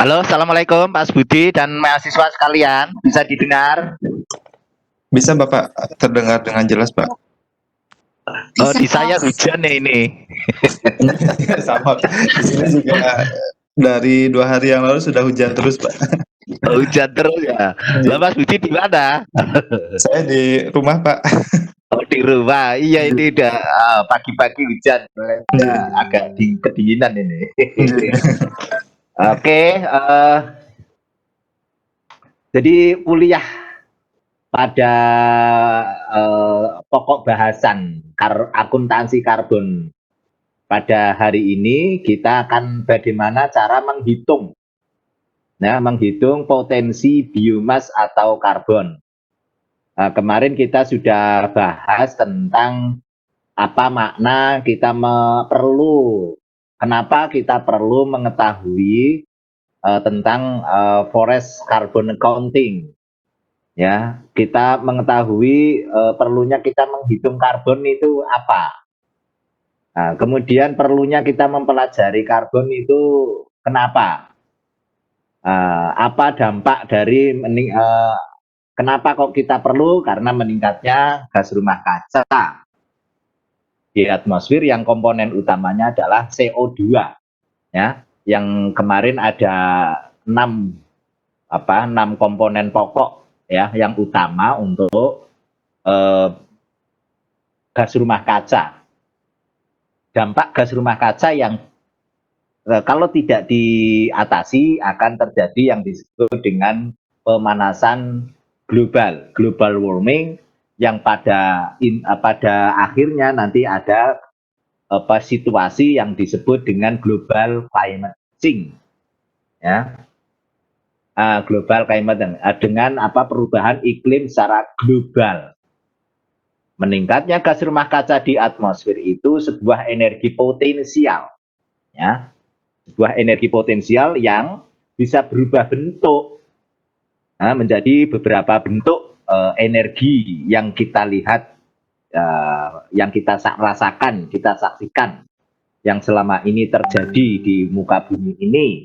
Halo, assalamualaikum Pak Budi dan mahasiswa sekalian. Bisa didengar? Bisa Bapak, terdengar dengan jelas Pak. Oh, di saya hujan nih ini. Sama, di sini juga dari 2 hari yang lalu sudah hujan terus Pak. Oh, hujan terus ya. Lah Mas Budi di mana? Saya di rumah Pak. Oh, di rumah. Iya ini udah pagi-pagi hujan. Udah agak kedinginan ini. Oke, jadi kuliah pada pokok bahasan akuntansi karbon pada hari ini kita akan bagaimana cara menghitung potensi biomas atau karbon. Nah, kemarin kita sudah bahas tentang apa makna kenapa kita perlu mengetahui tentang forest carbon accounting. Ya, kita mengetahui perlunya kita menghitung karbon itu apa. Nah, kemudian perlunya kita mempelajari karbon itu kenapa? Apa dampak dari kenapa kok kita perlu? Karena meningkatnya gas rumah kaca di atmosfer yang komponen utamanya adalah CO2, ya. Yang kemarin ada 6 komponen pokok ya yang utama untuk gas rumah kaca. Dampak gas rumah kaca yang kalau tidak diatasi akan terjadi yang disebut dengan pemanasan global warming yang pada akhirnya nanti ada situasi yang disebut dengan global climate change, ya. Global climate dengan perubahan iklim secara global. Meningkatnya gas rumah kaca di atmosfer itu sebuah energi potensial, ya. Sebuah energi potensial yang bisa berubah bentuk menjadi beberapa bentuk energi yang kita lihat, yang kita rasakan, kita saksikan, yang selama ini terjadi di muka bumi ini.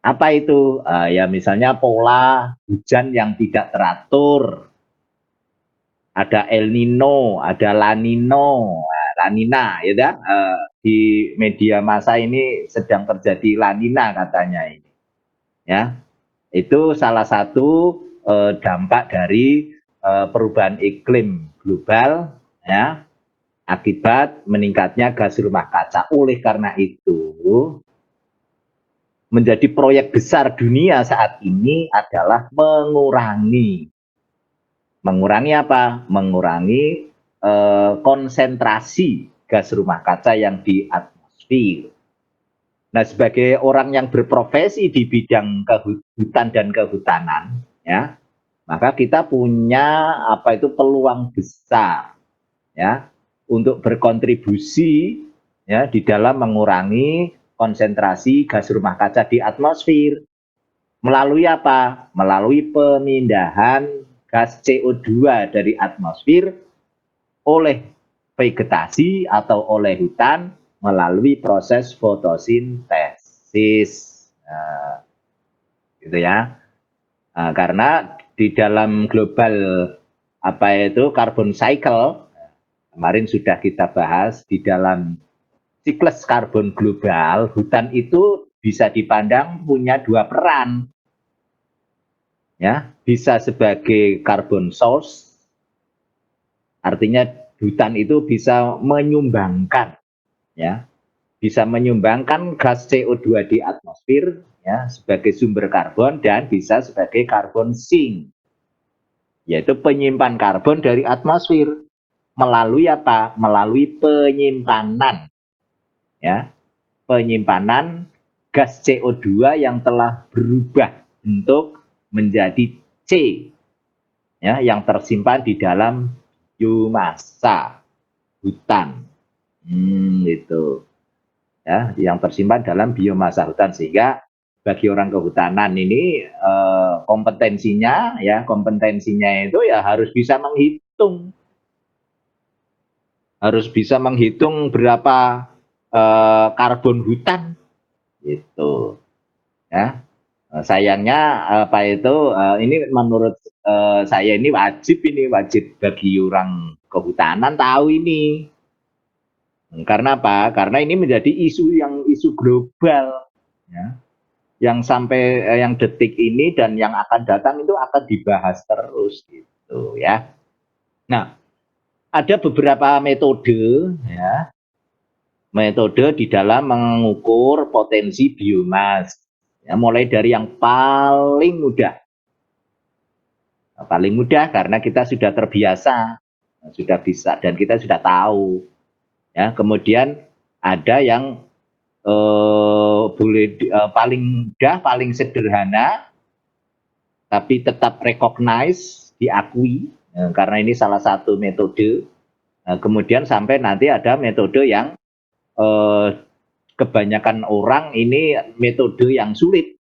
Apa itu? Ya misalnya pola hujan yang tidak teratur, ada El Nino, ada La Nina, ya kan? Di media massa ini sedang terjadi La Nina katanya ini, ya. Itu salah satu dampak dari perubahan iklim global, ya, akibat meningkatnya gas rumah kaca. Oleh karena itu, menjadi proyek besar dunia saat ini adalah mengurangi apa? Mengurangi konsentrasi gas rumah kaca yang di atmosfer. Nah, sebagai orang yang berprofesi di bidang hutan dan kehutanan, ya, maka kita punya peluang besar, ya, untuk berkontribusi, ya, di dalam mengurangi konsentrasi gas rumah kaca di atmosfer. Melalui apa? Melalui pemindahan gas CO2 dari atmosfer oleh vegetasi atau oleh hutan melalui proses fotosintesis. Gitu ya. Karena di dalam global carbon cycle, kemarin sudah kita bahas, di dalam siklus karbon global, hutan itu bisa dipandang punya 2 peran. Ya, bisa sebagai carbon source, artinya hutan itu bisa menyumbangkan, ya, bisa menyumbangkan gas CO2 di atmosfer, ya, sebagai sumber karbon, dan bisa sebagai carbon sink, yaitu penyimpan karbon dari atmosfer melalui apa? Melalui penyimpanan, ya, penyimpanan gas CO2 yang telah berubah bentuk menjadi C, ya, yang tersimpan di dalam biomasa hutan. Itu, ya, yang tersimpan dalam biomasa hutan, sehingga bagi orang kehutanan ini kompetensinya itu ya harus bisa menghitung berapa karbon hutan, gitu, ya. Sayangnya ini menurut saya ini wajib bagi orang kehutanan tahu ini. Karena apa? Karena ini menjadi isu global, ya. Yang sampai yang detik ini dan yang akan datang itu akan dibahas terus gitu ya. Nah, ada beberapa metode ya, metode di dalam mengukur potensi biomas. Ya, mulai dari yang paling mudah. Paling mudah karena kita sudah terbiasa, sudah bisa dan kita sudah tahu. Ya, kemudian ada yang paling mudah, paling sederhana, tapi tetap recognize, diakui, karena ini salah satu metode. Kemudian sampai nanti ada metode yang kebanyakan orang ini metode yang sulit.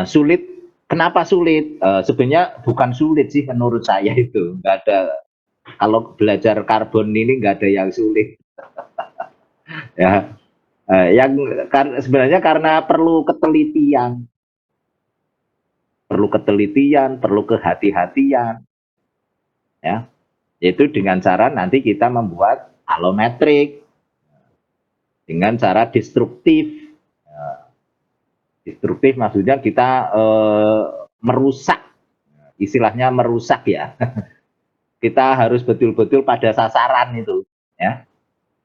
Sulit, kenapa sulit? Sebenarnya bukan sulit sih menurut saya itu. Nggak ada, kalau belajar karbon ini nggak ada yang sulit. Ya, yang sebenarnya karena perlu ketelitian, perlu kehati-hatian, ya, yaitu dengan cara nanti kita membuat alometrik dengan cara destruktif. Destruktif maksudnya kita merusak, istilahnya merusak ya. Kita harus betul-betul pada sasaran itu, ya.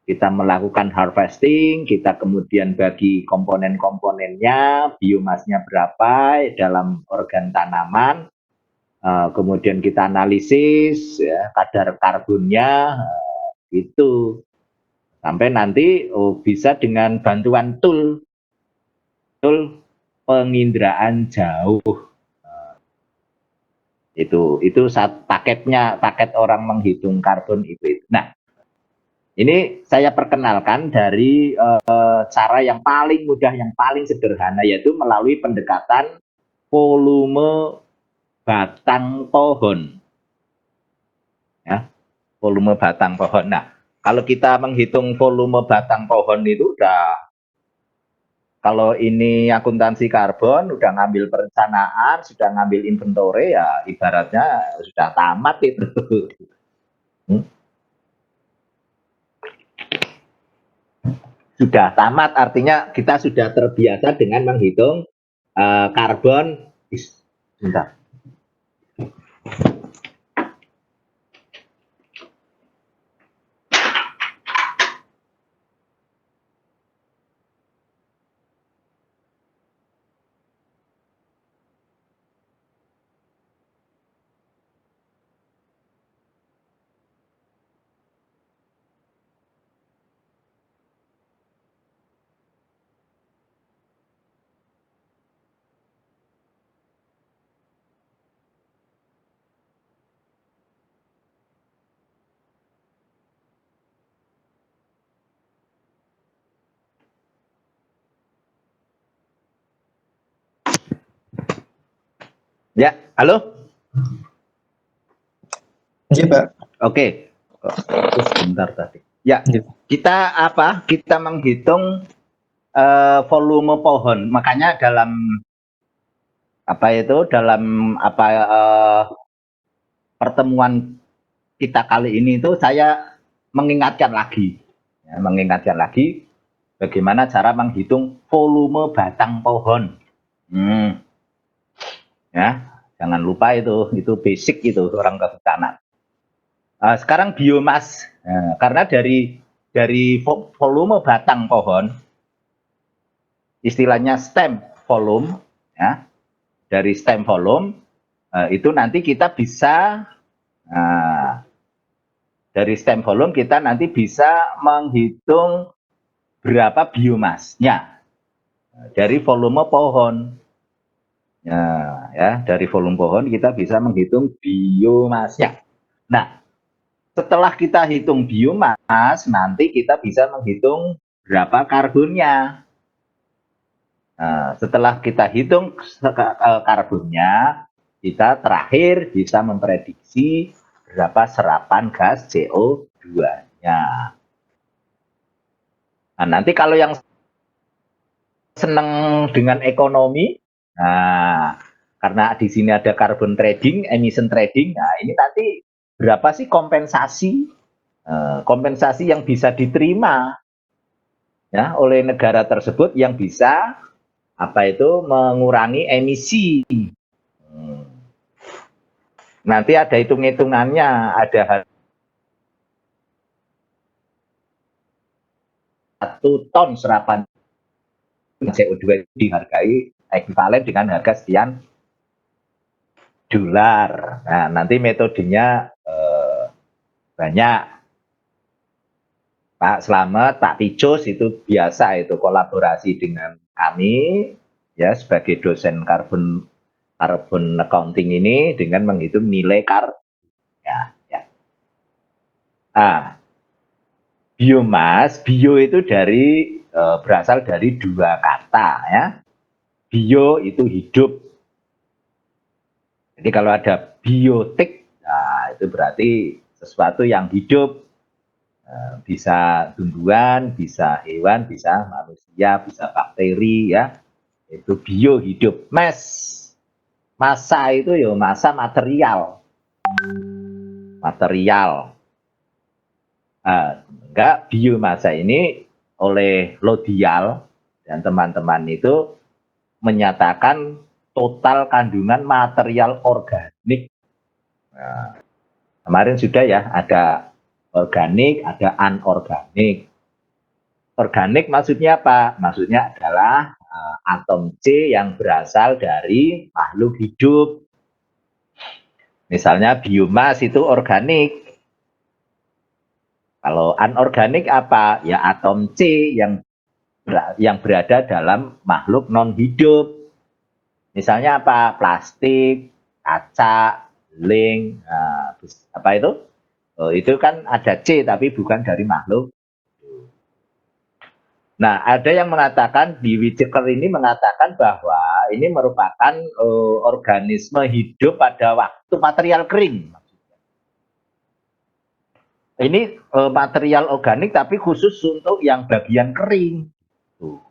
Kita melakukan harvesting, kita kemudian bagi komponen-komponennya, biomasnya berapa dalam organ tanaman, kemudian kita analisis ya, kadar karbonnya, itu sampai nanti bisa dengan bantuan tool penginderaan jauh. Itu paket orang menghitung karbon itu. Nah, ini saya perkenalkan dari cara yang paling mudah, yang paling sederhana, yaitu melalui pendekatan volume batang pohon. Ya, volume batang pohon. Nah, kalau kita menghitung volume batang pohon itu udah, kalau ini akuntansi karbon, udah ngambil perencanaan, sudah ngambil inventory, ya ibaratnya sudah tamat itu. Sudah tamat, artinya kita sudah terbiasa dengan menghitung karbon. Bentar. Ya, halo? Iya, Pak. Oke. Sebentar tadi. Ya, kita menghitung volume pohon. Makanya dalam pertemuan kita kali ini itu saya mengingatkan lagi bagaimana cara menghitung volume batang pohon. Ya, jangan lupa itu basic itu orang kehutanan. Sekarang biomas, karena dari volume batang pohon, istilahnya stem volume, ya, dari stem volume itu nanti kita bisa dari stem volume kita nanti bisa menghitung berapa biomasnya dari volume pohon. Ya, dari volume pohon kita bisa menghitung biomasnya. Nah, setelah kita hitung biomas, nanti kita bisa menghitung berapa karbonnya. Nah, setelah kita hitung karbonnya, kita terakhir bisa memprediksi berapa serapan gas CO2-nya. Nah, nanti kalau yang senang dengan ekonomi, nah karena di sini ada carbon trading, emission trading, nah ini nanti berapa sih kompensasi yang bisa diterima ya oleh negara tersebut yang bisa mengurangi emisi. Nanti ada hitung-hitungannya, ada 1 ton serapan CO2 dihargai ekuivalen dengan harga sekian dolar. Nah, nanti metodenya banyak. Pak Slamet, Pak Picus itu biasa itu kolaborasi dengan kami ya sebagai dosen carbon accounting ini dengan menghitung nilai ya, ya. Biomas, bio itu berasal dari 2 kata ya. Bio itu hidup. Jadi kalau ada biotik, nah itu berarti sesuatu yang hidup. Bisa tumbuhan, bisa hewan, bisa manusia, bisa bakteri ya. Itu bio hidup. Massa itu ya massa material. Enggak, biomasa ini oleh Lodial dan teman-teman itu menyatakan total kandungan material organik. Nah, kemarin sudah ya ada organik, ada anorganik. Organik maksudnya apa? Maksudnya adalah atom C yang berasal dari makhluk hidup. Misalnya biomas itu organik. Kalau anorganik apa? Ya atom C yang berada dalam makhluk non hidup. Misalnya apa? Plastik, kaca, link, apa itu? Itu kan ada C tapi bukan dari makhluk. Nah, ada yang mengatakan di Whittaker ini mengatakan bahwa ini merupakan organisme hidup pada waktu material kering. Ini material organik tapi khusus untuk yang bagian kering. Tuh.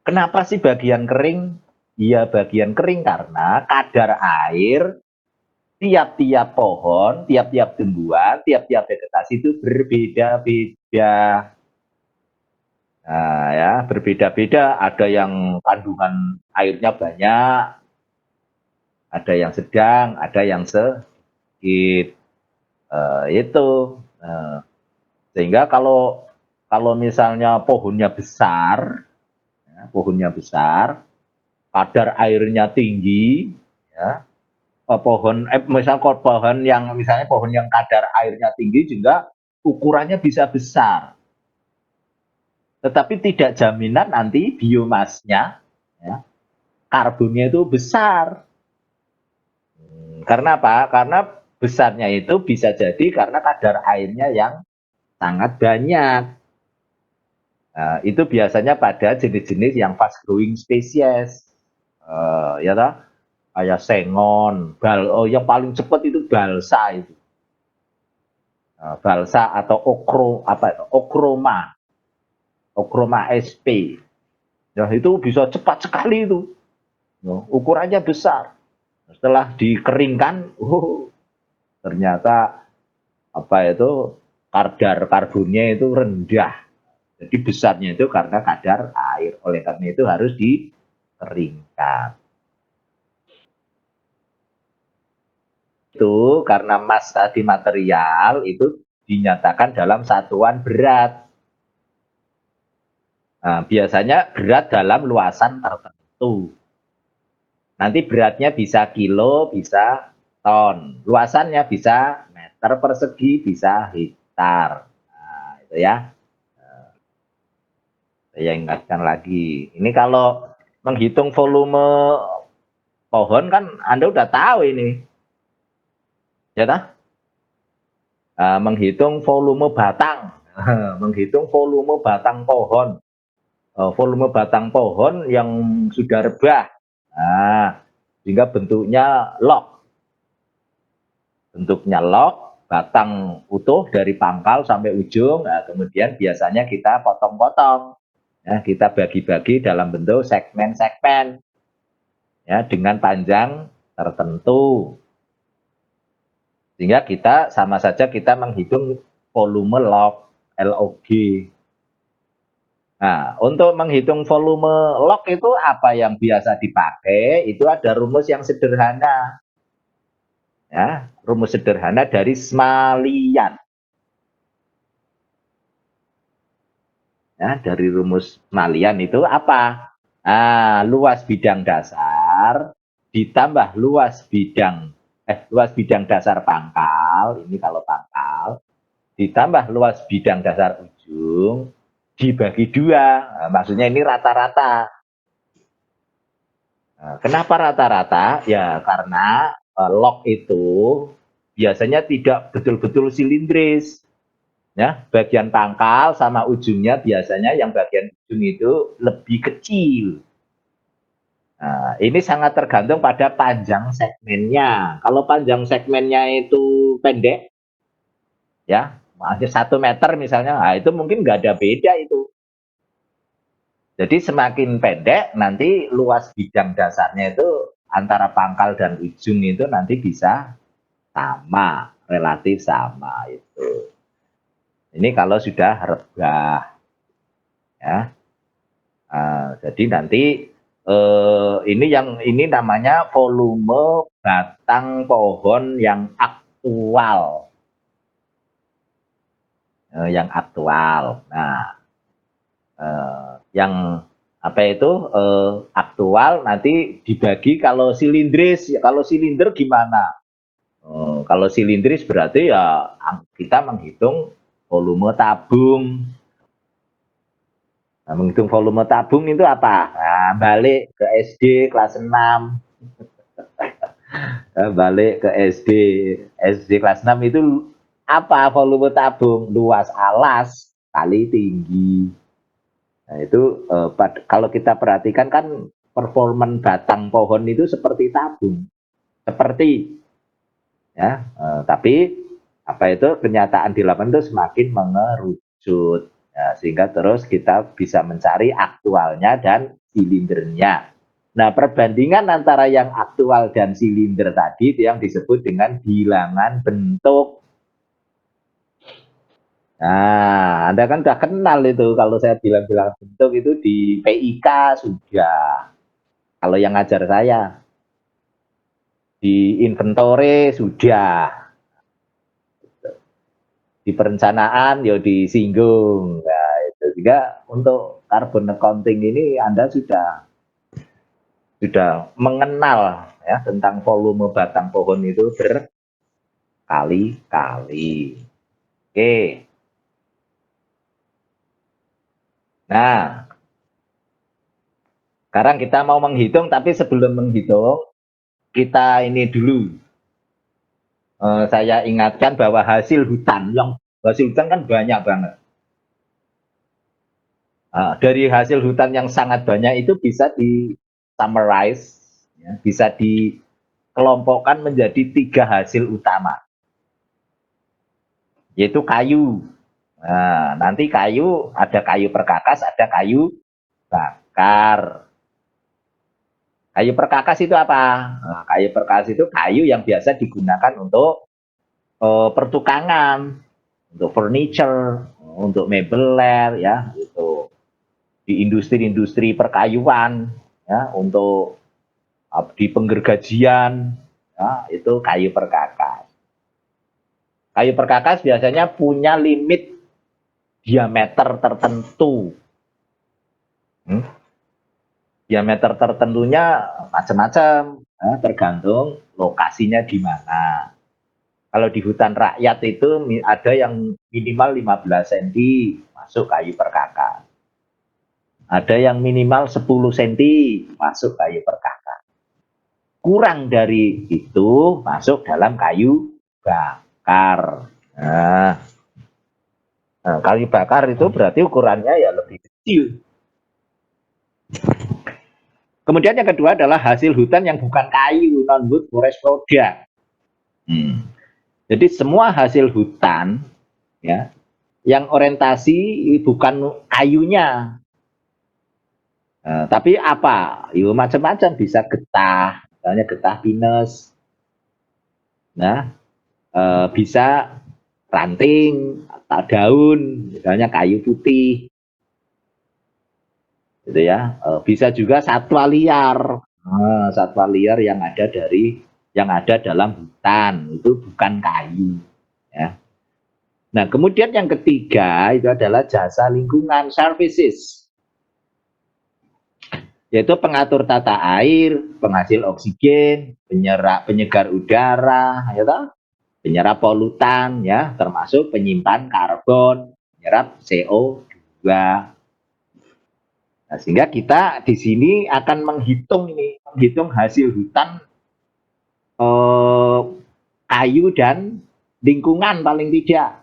Kenapa sih bagian kering? Ya bagian kering karena kadar air tiap-tiap pohon, tiap-tiap tumbuhan, tiap-tiap vegetasi itu berbeda-beda. Nah, ya, berbeda-beda. Ada yang kandungan airnya banyak, ada yang sedang, ada yang sedikit. Itu. Sehingga kalau misalnya pohonnya besar, kadar airnya tinggi, ya, misalnya pohon yang kadar airnya tinggi juga ukurannya bisa besar. Tetapi tidak jaminan nanti biomasnya, ya, karbonnya itu besar. Karena apa? Karena besarnya itu bisa jadi karena kadar airnya yang sangat banyak. Nah, itu biasanya pada jenis-jenis yang fast growing spesies. Ya toh? Kayak sengon, yang paling cepat itu balsa itu. Balsa atau okroma sp. Ya, itu bisa cepat sekali itu. Ukurannya besar. Setelah dikeringkan, ternyata kadar karbonnya itu rendah. Jadi besarnya itu karena kadar air. Oleh karena itu harus dikeringkan. Itu karena mass tadi material itu dinyatakan dalam satuan berat. Nah, biasanya berat dalam luasan tertentu. Nanti beratnya bisa kilo, bisa ton. Luasannya bisa meter persegi, bisa hektar. Nah, itu ya. Saya ingatkan lagi. Ini kalau menghitung volume pohon kan Anda udah tahu ini. Ya tak? Menghitung volume batang. Menghitung volume batang pohon. Volume batang pohon yang sudah rebah. Nah, sehingga bentuknya log. Batang utuh dari pangkal sampai ujung. Nah, kemudian biasanya kita potong-potong. Ya, kita bagi-bagi dalam bentuk segmen-segmen ya dengan panjang tertentu. Sehingga kita sama saja kita menghitung volume log, LOG. Nah, untuk menghitung volume log itu apa yang biasa dipakai? Itu ada rumus yang sederhana. Ya, rumus sederhana dari Smalian. Ya, dari rumus Smalian itu apa? Nah, luas bidang dasar ditambah luas bidang dasar pangkal, ini kalau pangkal, ditambah luas bidang dasar ujung dibagi 2. Nah, maksudnya ini rata-rata. Nah, kenapa rata-rata? Ya karena log itu biasanya tidak betul-betul silindris. Ya, bagian pangkal sama ujungnya biasanya yang bagian ujung itu lebih kecil. Nah, ini sangat tergantung pada panjang segmennya. Kalau panjang segmennya itu pendek, ya, masih 1 meter misalnya, nah itu mungkin nggak ada beda itu. Jadi semakin pendek, nanti luas bidang dasarnya itu antara pangkal dan ujung itu nanti bisa sama, relatif sama itu. Ini kalau sudah rebah, ya. Jadi nanti ini namanya volume batang pohon yang aktual, yang aktual. Nah, yang apa itu aktual nanti dibagi kalau silindris, kalau silinder gimana? Kalau silindris berarti ya kita menghitung volume tabung. Nah, menghitung volume tabung itu apa? Nah, balik ke SD kelas 6. Balik ke SD kelas 6 itu apa volume tabung? Luas alas kali tinggi. Nah, itu kalau kita perhatikan kan performan batang pohon itu seperti tabung. Seperti ya, tapi apa itu kenyataan di lapangan itu semakin mengerucut. Ya, sehingga terus kita bisa mencari aktualnya dan silindernya. Nah, perbandingan antara yang aktual dan silinder tadi itu yang disebut dengan bilangan bentuk. Nah, Anda kan sudah kenal itu kalau saya bilang bilangan bentuk itu di PIK sudah. Kalau yang ngajar saya di inventore sudah. Di perencanaan ya disinggung. Nah, itu juga untuk carbon accounting ini Anda sudah mengenal ya tentang volume batang pohon itu berkali-kali. Oke. Nah, sekarang kita mau menghitung, tapi sebelum menghitung kita ini dulu. Saya ingatkan bahwa hasil hutan kan banyak banget. Dari hasil hutan yang sangat banyak itu bisa di summarize, ya, bisa dikelompokkan menjadi 3 hasil utama, yaitu kayu. Nah, nanti kayu ada kayu perkakas, ada kayu bakar. Kayu perkakas itu apa? Nah, kayu perkakas itu kayu yang biasa digunakan untuk pertukangan, untuk furniture, untuk mebeler, ya, itu di industri-industri perkayuan, ya, untuk di penggergajian, ya, itu kayu perkakas. Kayu perkakas biasanya punya limit diameter tertentu. Diameter tertentunya macam-macam, ya, tergantung lokasinya di mana. Kalau di hutan rakyat itu ada yang minimal 15 cm masuk kayu perkakas. Ada yang minimal 10 cm masuk kayu perkakas. Kurang dari itu masuk dalam kayu bakar. Nah, kayu bakar itu berarti ukurannya ya lebih kecil. Kemudian yang kedua adalah hasil hutan yang bukan kayu, non-wood forest product. Jadi semua hasil hutan ya yang orientasi bukan kayunya, Tapi apa? Yo macam-macam, bisa getah, misalnya getah pinus. Nah, bisa ranting, atau daun, misalnya kayu putih, gitu ya. Bisa juga satwa liar. Satwa liar yang ada dalam hutan itu bukan kayu, ya. Nah, kemudian yang ketiga itu adalah jasa lingkungan, services, yaitu pengatur tata air, penghasil oksigen, penyegar udara, ya toh? Penyerap polutan, ya, termasuk penyimpan karbon, penyerap CO2. Nah, sehingga kita di sini akan menghitung hasil hutan, kayu dan lingkungan paling tidak.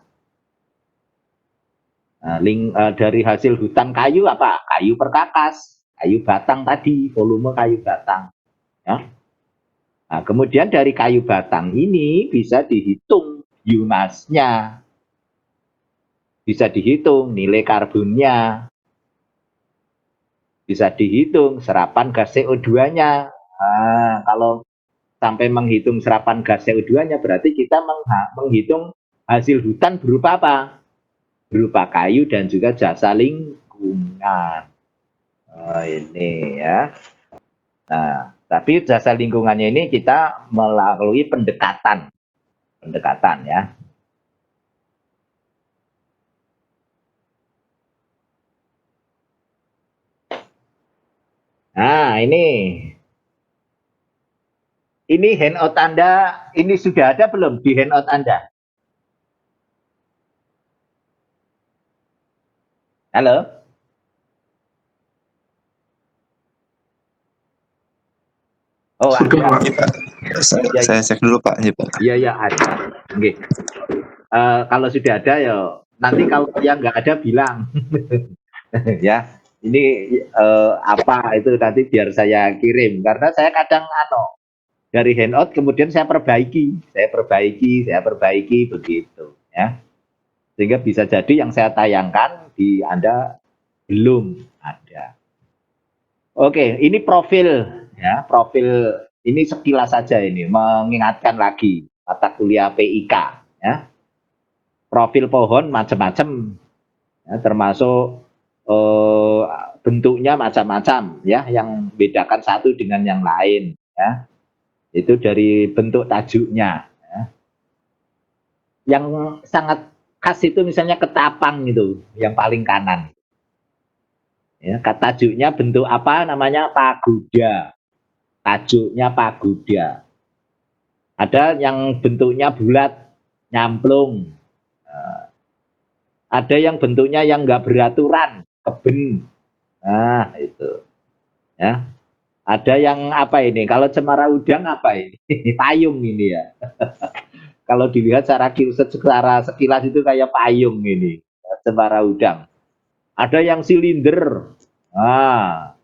Nah, dari hasil hutan kayu apa? Kayu perkakas, kayu batang tadi, volume kayu batang. Ya. Nah, kemudian dari kayu batang ini bisa dihitung biomasnya, bisa dihitung nilai karbonnya, bisa dihitung serapan gas CO2-nya. Nah, kalau sampai menghitung serapan gas CO2-nya berarti kita menghitung hasil hutan berupa apa? Berupa kayu dan juga jasa lingkungan. Ini ya. Nah, tapi jasa lingkungannya ini kita melalui pendekatan ya. Nah, ini handout Anda, ini sudah ada belum di handout Anda? Halo? Oh, Sudah, ada. Pak. Saya cek dulu, Pak. Ini, Pak. Iya, ada. Oke. Kalau sudah ada ya nanti kalau yang nggak ada bilang. Ya, ini apa itu nanti biar saya kirim karena saya kadang dari handout kemudian saya perbaiki begitu ya. Sehingga bisa jadi yang saya tayangkan di Anda belum ada. Oke, ini profil ya, profil ini sekilas saja ini mengingatkan lagi mata kuliah PIK ya. Profil pohon macam-macam ya, termasuk bentuknya macam-macam ya, yang bedakan satu dengan yang lain ya. Itu dari bentuk tajuknya ya. Yang sangat khas itu misalnya ketapang itu yang paling kanan ya, tajuknya bentuk apa namanya? Pagoda, tajuknya pagoda. Ada yang bentuknya bulat nyamplung, ada yang bentuknya yang nggak beraturan keben. Nah itu ya. Ada yang apa ini? Kalau cemara udang apa ini? Payung ini ya. Kalau dilihat secara sekilas itu kayak payung ini, cemara udang. Ada yang silinder. Nah,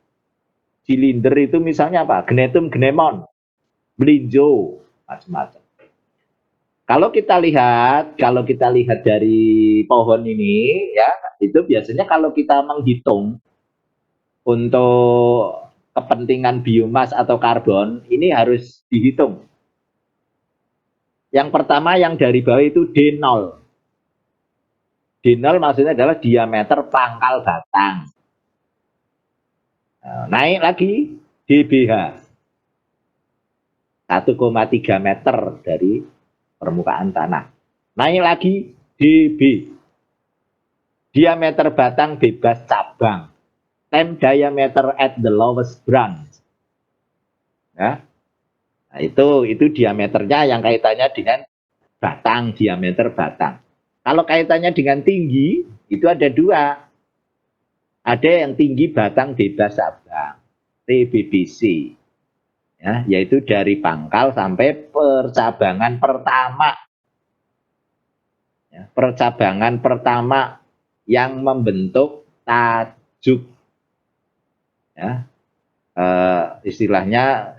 silinder itu misalnya apa? Genetum genemon, melinjo, macam-macam. Kalau kita lihat dari pohon ini ya, itu biasanya kalau kita menghitung untuk kepentingan biomas atau karbon, ini harus dihitung. Yang pertama yang dari bawah itu D0. D0 maksudnya adalah diameter pangkal batang. Naik lagi DBH. 1,3 meter dari permukaan tanah. Naik lagi DB. Diameter batang bebas cabang. Stem diameter at the lowest branch. Ya. Nah, itu diameternya yang kaitannya dengan batang, diameter batang. Kalau kaitannya dengan tinggi, itu ada dua. Ada yang tinggi batang bebas cabang, TBBC. Ya, yaitu dari pangkal sampai percabangan pertama. Ya, percabangan pertama yang membentuk tajuk. Ya, istilahnya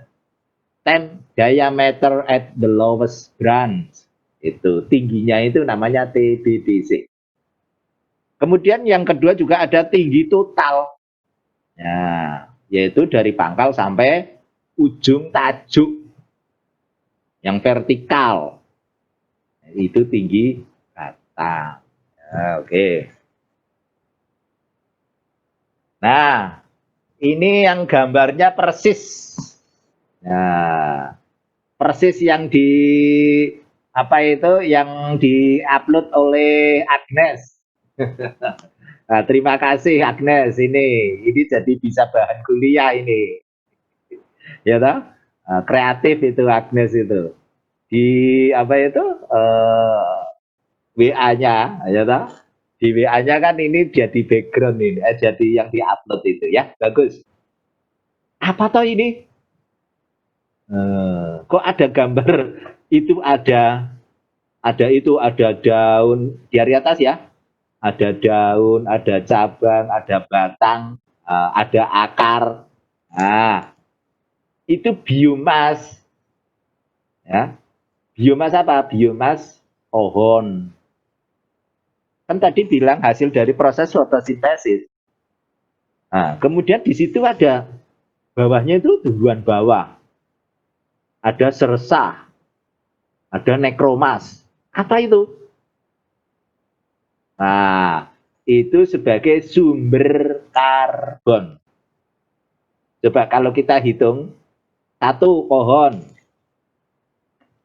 stem diameter at the lowest branch. Itu tingginya itu namanya TBBC. Kemudian yang kedua juga ada tinggi total. Nah, yaitu dari pangkal sampai ujung tajuk yang vertikal. Itu tinggi kata. Nah, oke. Nah, ini yang gambarnya persis. Nah, persis yang di apa itu yang diupload oleh Agnes. Nah, terima kasih Agnes ini jadi bisa bahan kuliah ini. Ya toh? Kreatif itu Agnes itu. Di apa itu WA-nya ya toh? Di WA-nya kan ini jadi background ini, jadi yang diupload itu ya. Bagus. Apa toh ini? Kok ada gambar itu ada daun di atas ya, ada daun, ada cabang, ada batang, ada akar. Nah, itu biomas ya. Biomas apa? Biomas pohon. Kan tadi bilang hasil dari proses fotosintesis. Nah, kemudian di situ ada bawahnya itu tumbuhan bawah. Ada sersah, ada nekromas. Apa itu? Nah, itu sebagai sumber karbon. Coba kalau kita hitung, satu pohon.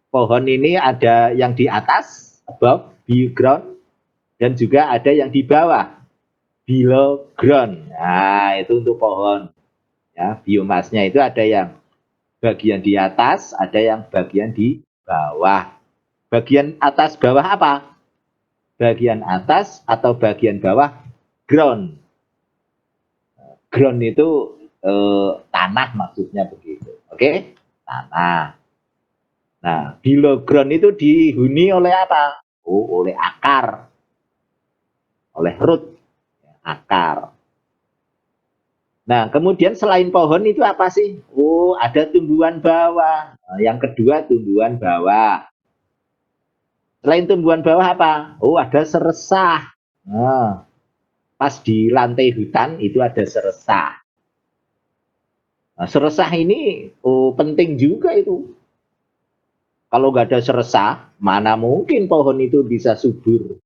Pohon ini ada yang di atas, above, ground, dan juga ada yang di bawah, below ground. Nah, itu untuk pohon. Ya, biomasnya itu ada yang bagian di atas, ada yang bagian di bawah. Bagian atas bawah apa? Bagian atas atau bagian bawah ground. Ground itu tanah maksudnya begitu. Oke? Tanah. Nah, below ground itu dihuni oleh apa? Oh, oleh akar. Oleh root. Akar. Nah, kemudian selain pohon itu apa sih? Oh, ada tumbuhan bawah. Nah, yang kedua tumbuhan bawah. Selain tumbuhan bawah apa? Oh, ada seresah. Nah, pas di lantai hutan itu ada seresah. Nah, seresah ini penting juga itu. Kalau nggak ada seresah, mana mungkin pohon itu bisa subur.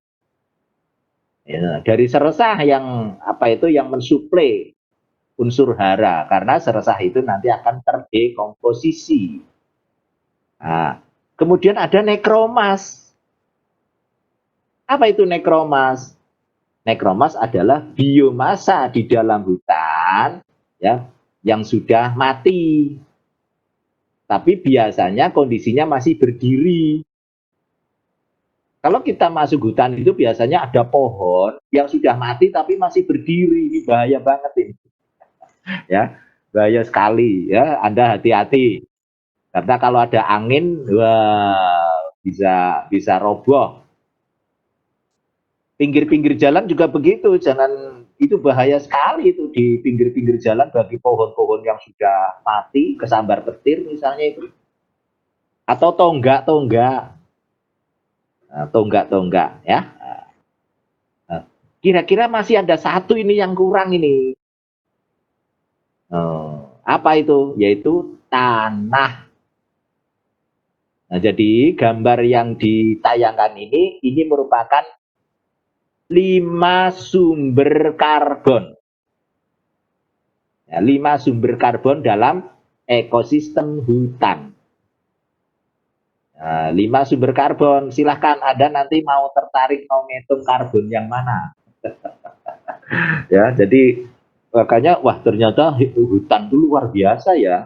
Ya, dari seresah yang apa itu yang mensuplai unsur hara, karena seresah itu nanti akan terdekomposisi. Nah, kemudian ada nekromas. Apa itu nekromas? Nekromas adalah biomasa di dalam hutan ya yang sudah mati. Tapi biasanya kondisinya masih berdiri. Kalau kita masuk hutan itu biasanya ada pohon yang sudah mati tapi masih berdiri. Ini bahaya banget ini. Ya, bahaya sekali ya. Anda hati-hati. Karena kalau ada angin, wah bisa roboh. Pinggir-pinggir jalan juga begitu, jangan itu bahaya sekali itu di pinggir-pinggir jalan bagi pohon-pohon yang sudah mati, kesambar petir misalnya itu. Atau tonggak-tonggak. Nah, tonggak-tonggak ya. Nah, kira-kira masih ada satu ini yang kurang ini. Apa itu? Yaitu tanah. Nah, jadi gambar yang ditayangkan ini merupakan 5 sumber karbon. Ya, 5 sumber karbon dalam ekosistem hutan. Nah, 5 sumber karbon. Silahkan Anda nanti mau tertarik mau ngitung karbon yang mana. Ya, jadi makanya wah ternyata hutan itu luar biasa ya.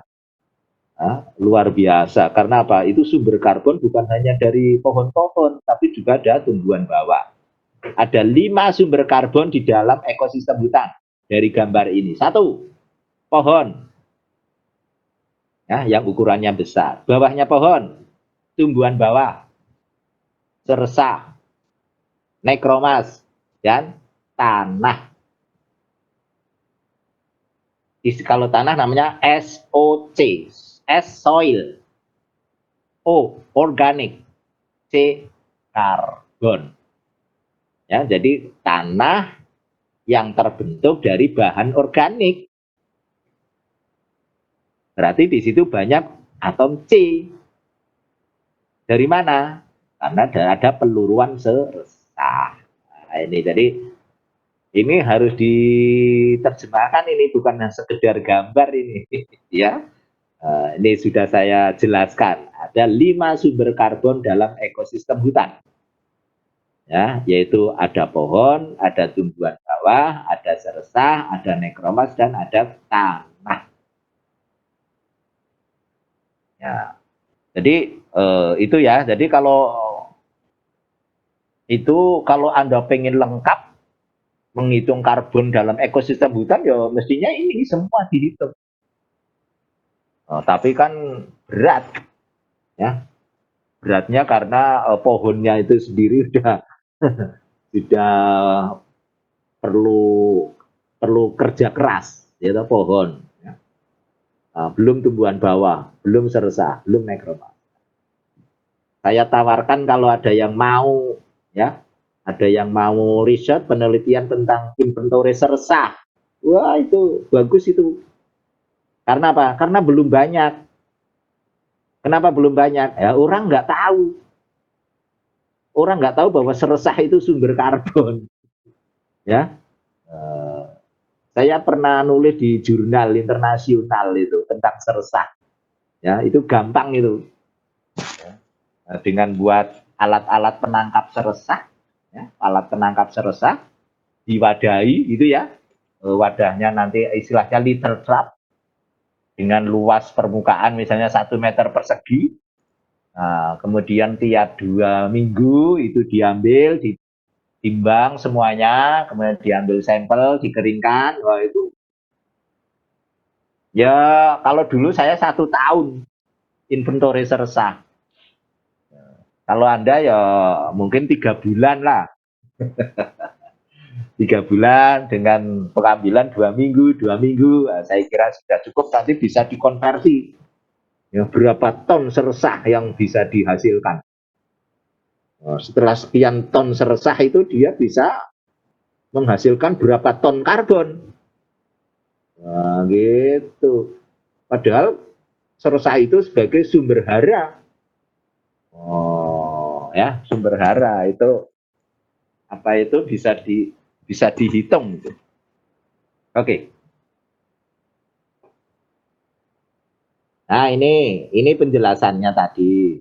Nah, luar biasa. Karena apa? Itu sumber karbon bukan hanya dari pohon-pohon, tapi juga ada tumbuhan bawah. Ada 5 sumber karbon di dalam ekosistem hutan dari gambar ini. Satu, pohon. Ya, yang ukurannya besar. Bawahnya pohon, tumbuhan bawah, sersah, nekromas, dan tanah. Kalau tanah namanya SOC, S soil, O organic, C karbon. Ya, jadi tanah yang terbentuk dari bahan organik. Berarti di situ banyak atom C. Dari mana? Karena ada peluruan seresah. Nah, ini jadi ini harus diterjemahkan, ini bukan sekedar gambar ini ya. Ini sudah saya jelaskan. Ada 5 sumber karbon dalam ekosistem hutan. Ya, yaitu ada pohon, ada tumbuhan bawah, ada seresah, ada nekromas, dan ada tanah. Ya. Jadi itu ya. Jadi kalau Anda pengen lengkap menghitung karbon dalam ekosistem hutan, ya mestinya ini semua dihitung. Tapi kan berat, ya. Beratnya karena pohonnya itu sendiri sudah perlu kerja keras, yaitu pohon. Ya. Belum tumbuhan bawah, belum seresah, belum nekroma. Saya tawarkan kalau ada yang mau, ya, ada yang mau riset penelitian tentang inventory seresah, wah itu bagus itu. Karena apa? Karena belum banyak. Kenapa belum banyak? Ya orang nggak tahu. Orang nggak tahu bahwa seresah itu sumber karbon. Ya, saya pernah nulis di jurnal internasional itu tentang seresah. Ya, itu gampang itu. Ya. Dengan buat alat-alat penangkap seresah, ya, alat penangkap seresah diwadahi itu ya. Wadahnya nanti istilahnya liter trap dengan luas permukaan misalnya 1 meter persegi. Nah, kemudian tiap 2 minggu itu diambil, ditimbang semuanya, kemudian diambil sampel, dikeringkan. Wah itu ya kalau dulu saya 1 tahun inventory seresah. Kalau Anda ya mungkin 3 bulan lah. 3 bulan dengan pengambilan 2 minggu, 2 minggu, nah, saya kira sudah cukup. Nanti bisa dikonversi. Ya, berapa ton seresah yang bisa dihasilkan. Setelah sekian ton seresah itu dia bisa menghasilkan berapa ton karbon. Nah, gitu. Padahal seresah itu sebagai sumber hara. Ya, sumber hara itu apa itu bisa dihitung. Oke. Nah, ini penjelasannya tadi.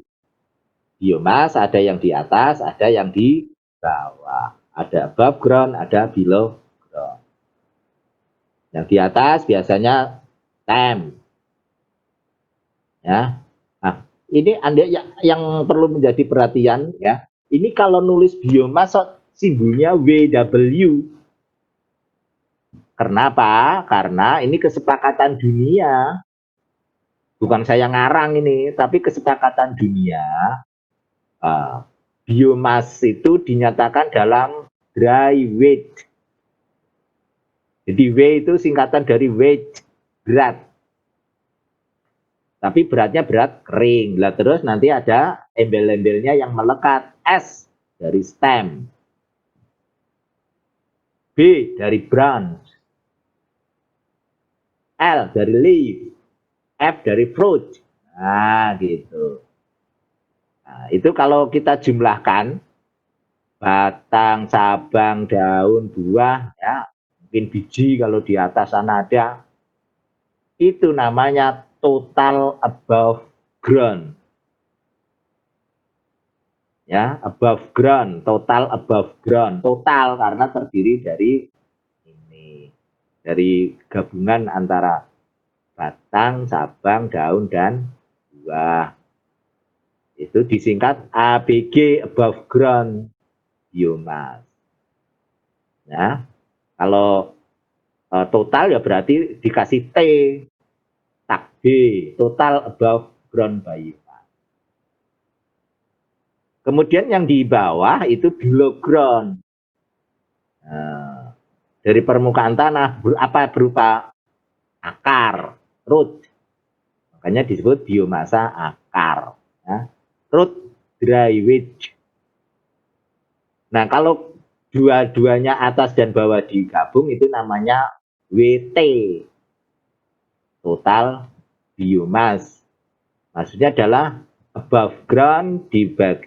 Biomas ada yang di atas, ada yang di bawah. Ada above ground, ada below ground. Yang di atas biasanya temp. Ya. Nah, ini Anda yang perlu menjadi perhatian ya. Ini kalau nulis biomas simbolnya WW. Kenapa? Karena ini kesepakatan dunia. Bukan saya ngarang ini, tapi kesepakatan dunia. Biomas itu dinyatakan dalam dry weight. Jadi W itu singkatan dari weight, berat. Tapi beratnya berat kering. Lah terus nanti ada embel-embelnya yang melekat. S dari stem. B dari branch. L dari leaf. F dari fruit. Nah gitu. Nah, itu kalau kita jumlahkan batang, cabang, daun, buah, ya, mungkin biji kalau di atas sana ada, itu namanya total above ground. Ya, above ground, total above ground, total karena terdiri dari gabungan antara batang, cabang, daun, dan buah. Itu disingkat ABG, above ground biomass. Ya, kalau total ya berarti dikasih T, tak B, total above ground biomass. Kemudian yang di bawah itu below ground. Nah, dari permukaan tanah apa berupa akar, root. Makanya disebut biomasa akar. Ya. Root dry weight. Nah, kalau dua-duanya atas dan bawah digabung itu namanya WT. Total biomass. Maksudnya adalah above ground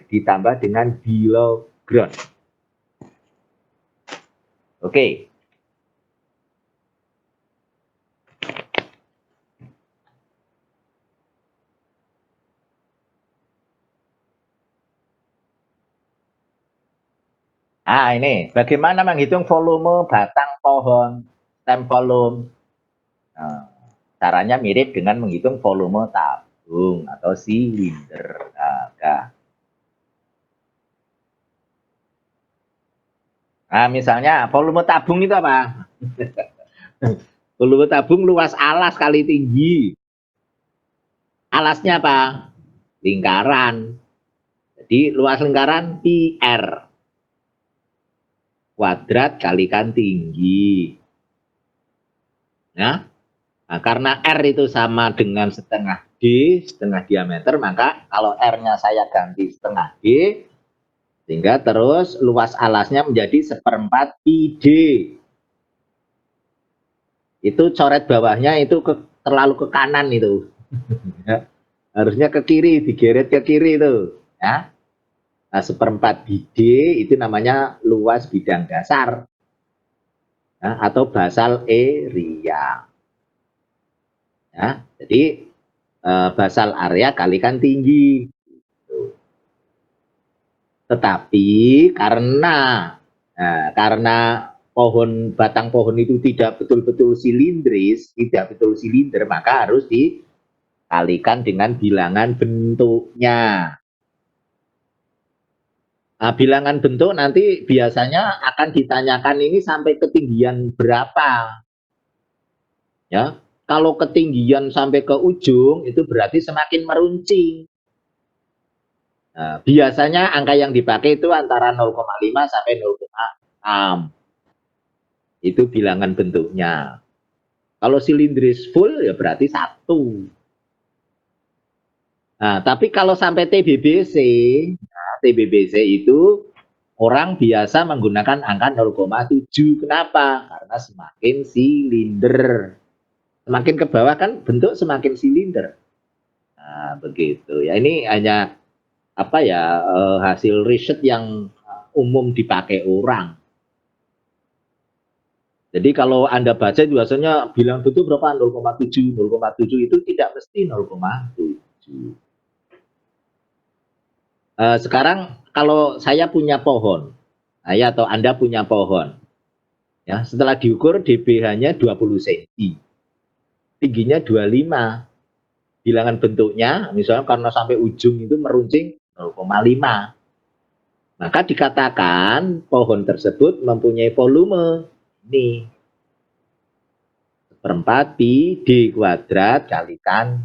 ditambah dengan below ground. Oke. Nah, ini bagaimana menghitung volume batang pohon, stem volume. Nah, caranya mirip dengan menghitung volume tabung atau silinder. Nah, misalnya volume tabung itu apa? Volume tabung luas alas kali tinggi. Alasnya apa? Lingkaran. Jadi luas lingkaran pi R kuadrat kalikan tinggi. Nah, karena R itu sama dengan setengah D, setengah diameter, maka kalau R-nya saya ganti setengah D, sehingga terus luas alasnya menjadi 1/4 pi D. Itu coret bawahnya itu terlalu ke kanan itu. Harusnya ke kiri, digeret ke kiri itu. Ya. Nah, 1/4 BD itu namanya luas bidang dasar. Ya, atau basal area. Ya, jadi basal area kalikan tinggi. Tetapi karena batang pohon itu tidak betul-betul silindris, tidak betul silinder, maka harus dikalikan dengan bilangan bentuknya. Nah, bilangan bentuk nanti biasanya akan ditanyakan ini sampai ketinggian berapa. Ya, kalau ketinggian sampai ke ujung itu berarti semakin meruncing. Nah, biasanya angka yang dipakai itu antara 0,5 sampai 0,6. Itu bilangan bentuknya. Kalau silindris full ya berarti 1. Nah, tapi kalau sampai TBBC, TBBC itu orang biasa menggunakan angka 0,7. Kenapa? Karena semakin silinder. Semakin ke bawah kan bentuk semakin silinder. Nah, begitu. Ya, ini hanya hasil riset yang umum dipakai orang. Jadi kalau Anda baca biasanya bilang bentuk berapa? 0,7. 0,7 itu tidak mesti 0,7. Sekarang kalau saya punya pohon, saya atau Anda punya pohon, ya setelah diukur dBH-nya 20 cm, tingginya 25, bilangan bentuknya misalnya karena sampai ujung itu meruncing 0,5, maka dikatakan pohon tersebut mempunyai volume ini 1/4 pi D kuadrat kalikan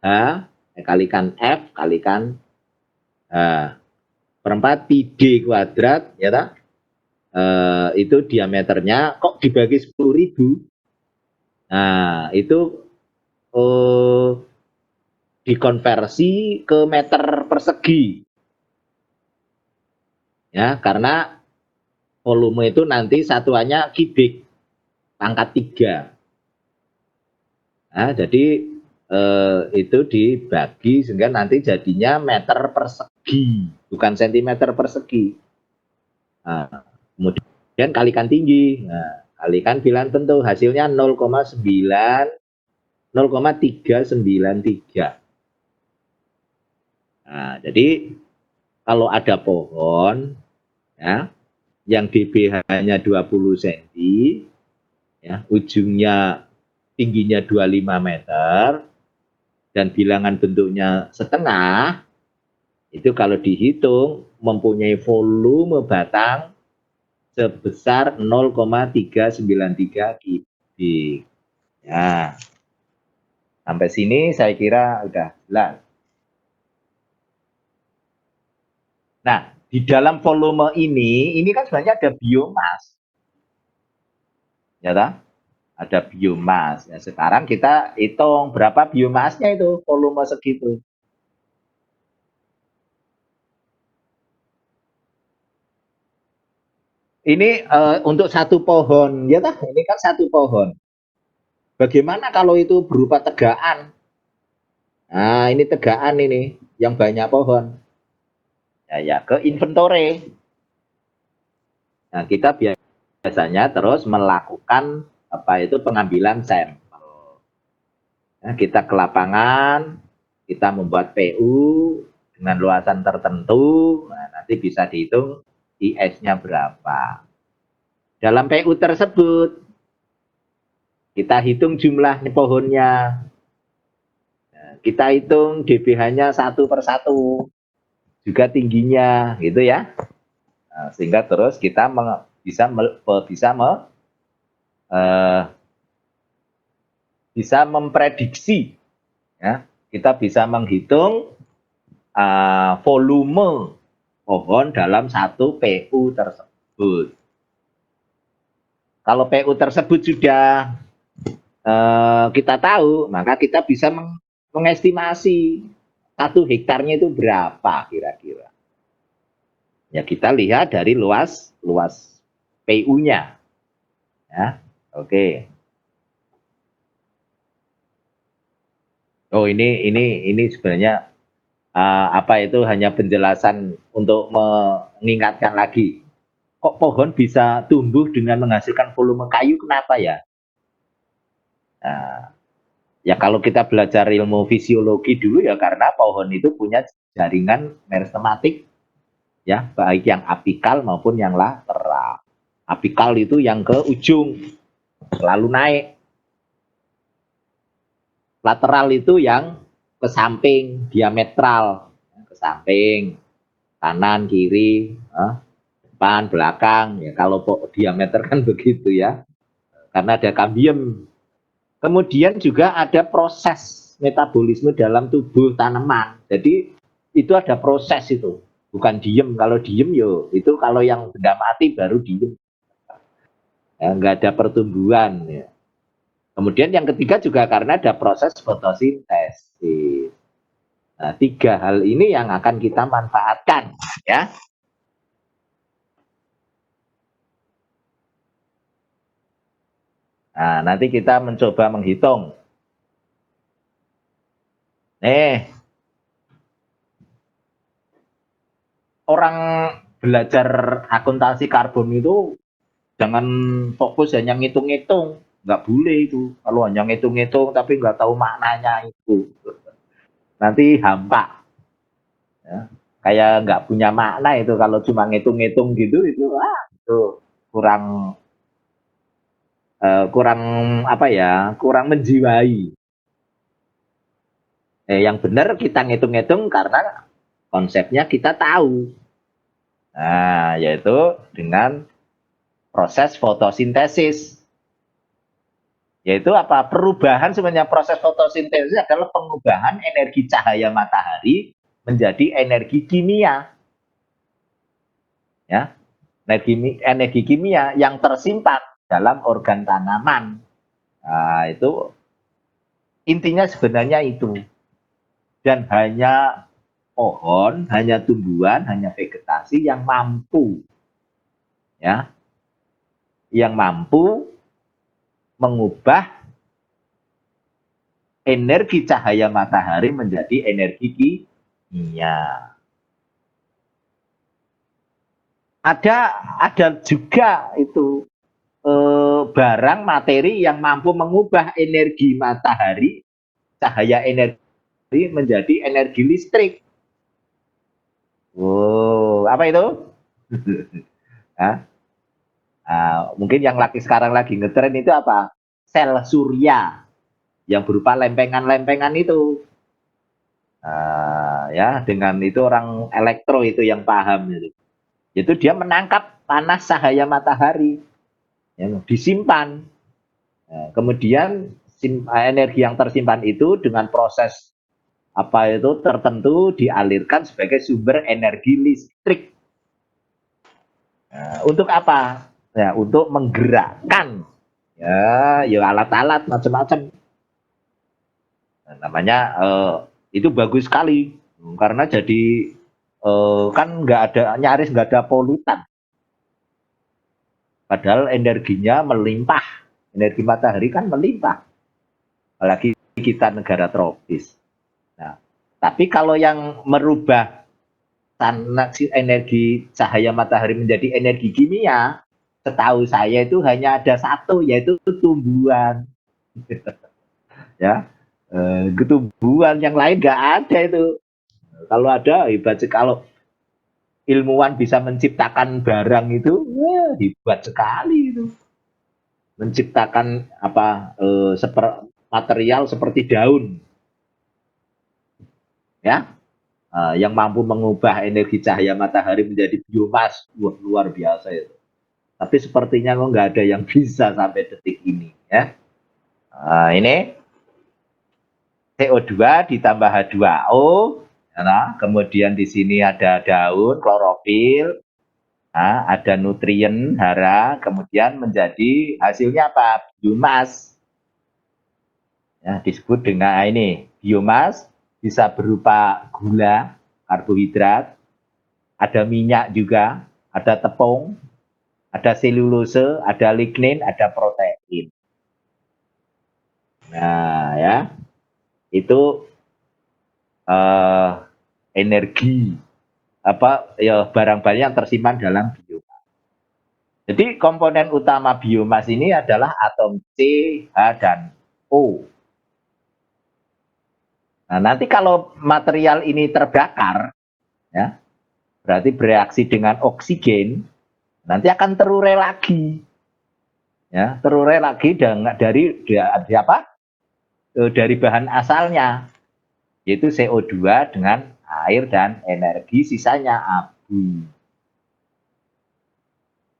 H kalikan F kalikan H. 1/4 pi D kuadrat ya tak? Itu diameternya kok dibagi 10.000. Nah, itu dikonversi ke meter persegi. Ya, karena volume itu nanti satuannya kubik pangkat 3. Nah, jadi itu dibagi sehingga nanti jadinya meter persegi, bukan sentimeter persegi. Nah, kemudian kalikan tinggi. Nah, kalikan bilangan bentuk, hasilnya 0,393. Nah, jadi kalau ada pohon ya yang dBH-nya 20 cm, ya, ujungnya tingginya 25 meter dan bilangan bentuknya setengah, itu kalau dihitung mempunyai volume batang sebesar 0,393 kubik. Ya. Sampai sini saya kira udah jelas. Nah, di dalam volume ini kan sebenarnya ada biomas. Ya tak? Ada biomas. Ya, sekarang kita hitung berapa biomasnya itu, volume segitu. Ini untuk satu pohon, ya tak? Ini kan satu pohon. Bagaimana kalau itu berupa tegaan? Nah, ini tegaan ini yang banyak pohon. Ya ke inventore. Nah, kita biasanya terus melakukan apa itu pengambilan sampel. Nah, kita ke lapangan, kita membuat PU dengan luasan tertentu, nah, nanti bisa dihitung IS-nya berapa. Dalam PU tersebut, kita hitung jumlah pohonnya, nah, kita hitung DBH-nya satu per satu, juga tingginya, gitu ya. Nah, sehingga terus kita eh, bisa memprediksi, ya. Kita bisa menghitung volume pohon dalam satu PU tersebut. Kalau PU tersebut sudah kita tahu, maka kita bisa mengestimasi 1 hektarnya itu berapa kira-kira. Ya kita lihat dari luas PU-nya. Ya, oke. Oh ini sebenarnya apa itu hanya penjelasan untuk mengingatkan lagi. Kok pohon bisa tumbuh dengan menghasilkan volume kayu? Kenapa ya? Nah, ya kalau kita belajar ilmu fisiologi dulu ya karena pohon itu punya jaringan meristematik ya, baik yang apikal maupun yang lateral. Apikal itu yang ke ujung selalu naik. Lateral itu yang ke samping, diametral, ke samping, kanan, kiri, depan, belakang. Ya kalau diameter kan begitu ya. Karena ada kambium. Kemudian juga ada proses metabolisme dalam tubuh tanaman. Jadi itu ada proses itu, bukan diem. Kalau diem yo itu kalau yang benda mati baru diem, ya, nggak ada pertumbuhan. Ya. Kemudian yang ketiga juga karena ada proses fotosintesis. Nah, 3 hal ini yang akan kita manfaatkan, ya. Nah, nanti kita mencoba menghitung. Orang belajar akuntansi karbon itu jangan fokus hanya ngitung-ngitung, nggak boleh itu. Kalau hanya ngitung-ngitung tapi nggak tahu maknanya itu, nanti hampa. Ya. Kayak nggak punya makna itu kalau cuma ngitung-ngitung gitu itu kurang kurang apa ya, kurang menjiwai. Yang benar kita ngitung-ngitung karena konsepnya kita tahu. Nah, yaitu dengan proses fotosintesis. Yaitu apa? Perubahan sebenarnya proses fotosintesis adalah pengubahan energi cahaya matahari menjadi energi kimia. Ya. Energi kimia yang tersimpan dalam organ tanaman. Nah, itu intinya sebenarnya itu. Dan hanya pohon, hanya tumbuhan, hanya vegetasi yang mampu ya, yang mampu mengubah energi cahaya matahari menjadi energi kimia. Ada juga itu barang materi yang mampu mengubah energi matahari, cahaya energi menjadi energi listrik. Wow, apa itu? Mungkin yang sekarang lagi ngetren itu apa? Sel surya yang berupa lempengan-lempengan itu. Ya, dengan itu orang elektro itu yang paham itu. Itu dia menangkap panas cahaya matahari yang disimpan. Kemudian energi yang tersimpan itu dengan proses apa itu tertentu dialirkan sebagai sumber energi listrik. Untuk apa? Ya, untuk menggerakkan ya alat-alat macam-macam. Namanya itu bagus sekali karena jadi kan nyaris nggak ada polutan. Padahal energinya melimpah, energi matahari kan melimpah. Apalagi kita negara tropis. Nah, Tapi kalau yang merubah energi cahaya matahari menjadi energi kimia, setahu saya itu hanya ada satu, yaitu tumbuhan. Ya, tumbuhan yang lain nggak ada itu. Kalau ada hebat sekali. Kalau ilmuwan bisa menciptakan barang itu, hebat sekali itu. Menciptakan apa material seperti daun, ya, yang mampu mengubah energi cahaya matahari menjadi biomas. Wah, luar biasa itu. Tapi sepertinya kok nggak ada yang bisa sampai detik ini, ya. Ini CO2 ditambah H2O, ya, kemudian di sini ada daun, klorofil, ada nutrien hara, kemudian menjadi hasilnya apa? Biomas. Ya, disebut dengan ini biomas, bisa berupa gula, karbohidrat, ada minyak juga, ada tepung, ada selulose, ada lignin, ada protein. Nah, ya, itu energi apa ya, barang-barang yang tersimpan dalam biomas. Jadi komponen utama biomas ini adalah atom C, H, dan O. Nah, nanti kalau material ini terbakar, ya, berarti bereaksi dengan oksigen, nanti akan terurai lagi, ya, terurai lagi dari apa? Dari bahan asalnya, yaitu CO2 dengan air dan energi sisanya abu.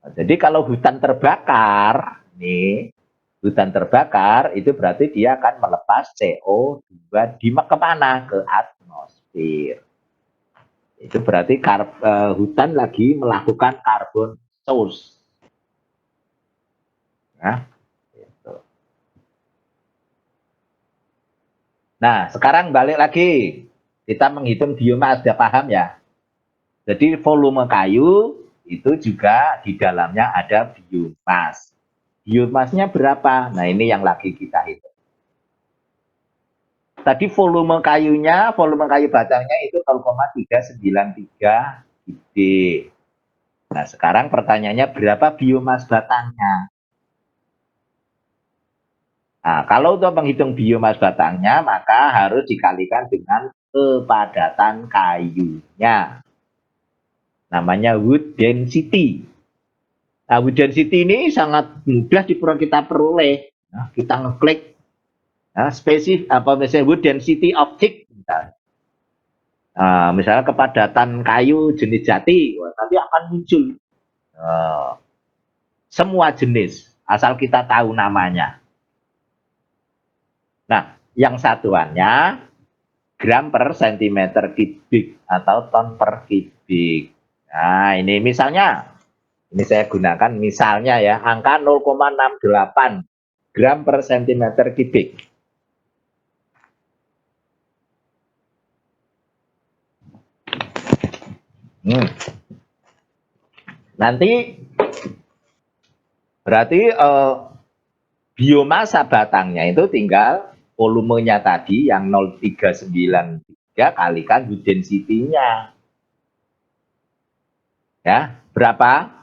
Nah, jadi kalau hutan terbakar, nih, hutan terbakar itu berarti dia akan melepas CO2 kemana? Ke atmosfer. Itu berarti hutan lagi melakukan carbon source. Nah, gitu. Nah, sekarang balik lagi. Kita menghitung biomas, sudah paham ya? Jadi volume kayu itu juga di dalamnya ada biomas. Biomasnya berapa? Nah, ini yang lagi kita hitung. Tadi volume kayu batangnya itu 0,393 kubik. Nah, sekarang pertanyaannya berapa biomas batangnya? Nah, kalau untuk menghitung biomas batangnya, maka harus dikalikan dengan kepadatan kayunya. Namanya wood density. Nah, wood density ini sangat mudah kita peroleh. Nah, kita ngeklik, spesifik apa misalnya wood density of teak. Misalnya kepadatan kayu jenis jati, nanti akan muncul semua jenis, asal kita tahu namanya. Nah, yang satuannya gram per sentimeter kubik atau ton per kubik. Nah, ini misalnya, ini saya gunakan misalnya ya, angka 0,68 gram per sentimeter kubik. Nanti berarti biomasa batangnya itu tinggal volumenya tadi yang 0,393 kalikan wood density-nya. Ya, berapa?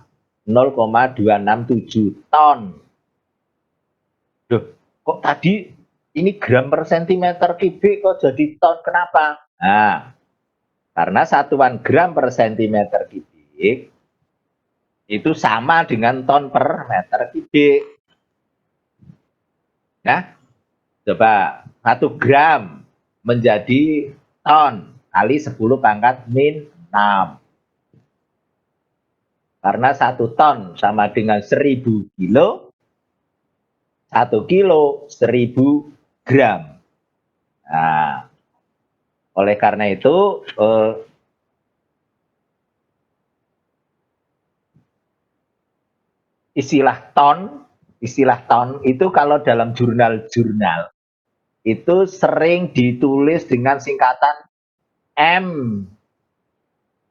0,267 ton. Duh, kok tadi ini gram per sentimeter kubik kok jadi ton? Kenapa? Nah, karena satuan gram per sentimeter kubik itu sama dengan ton per meter kubik. Ya, coba 1 gram menjadi ton kali 10 pangkat min 6. Karena 1 ton sama dengan 1000 kilo, 1 kilo 1000 gram. Nah, oleh karena itu istilah ton itu kalau dalam jurnal-jurnal itu sering ditulis dengan singkatan M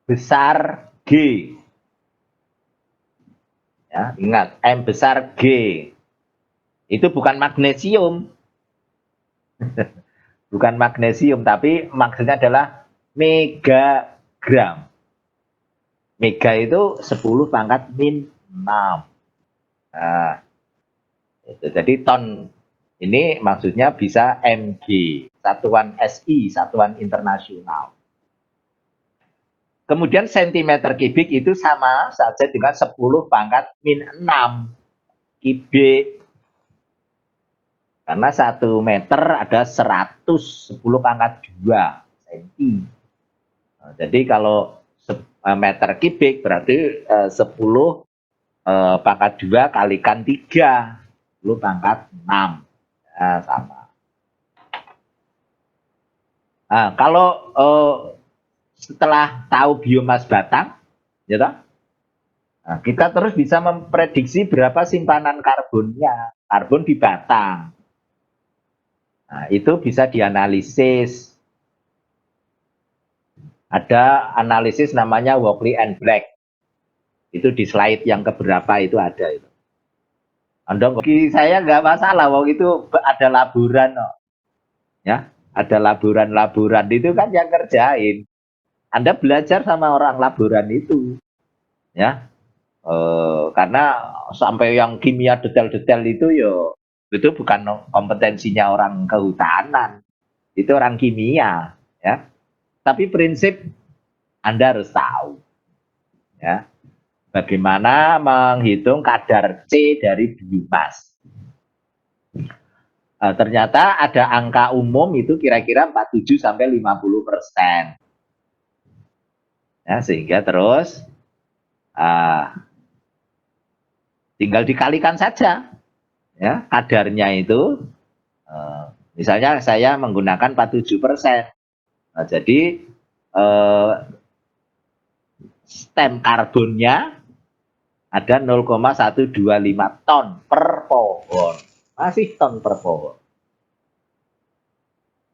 besar G. Ya, ingat, M besar G. Itu bukan magnesium. bukan magnesium, tapi maksudnya adalah megagram. Mega itu 10 pangkat min 6. Nah, itu. Jadi ton ini maksudnya bisa mg, satuan SI, satuan internasional. Kemudian sentimeter kubik itu sama saja dengan 10 pangkat min 6 kubik. Karena 1 meter ada 110 pangkat 2 cm. Nah, jadi kalau meter kubik berarti 10 pangkat 2 kalikan 3, 10 pangkat 6. Nah, sama. Nah, kalau setelah tahu biomas batang, ya toh, nah, kita terus bisa memprediksi berapa simpanan karbonnya, karbon di batang. Nah, itu bisa dianalisis. Ada analisis namanya Walkley and Black. Itu di slide yang keberapa itu ada itu. Anda saya nggak masalah, wong itu ada laboran, ya, ada laboran itu kan yang kerjain. Anda belajar sama orang laboran itu, ya, karena sampai yang kimia detail-detail itu itu bukan kompetensinya orang kehutanan, itu orang kimia, ya. Tapi prinsip Anda harus tahu, ya, bagaimana menghitung kadar C dari biomas. Ternyata ada angka umum itu kira-kira 47 sampai 50%. Ya, sehingga terus tinggal dikalikan saja, ya, kadarnya itu. Misalnya saya menggunakan 47%. Nah, jadi stem karbonnya ada 0,125 ton per pohon. Masih ton per pohon.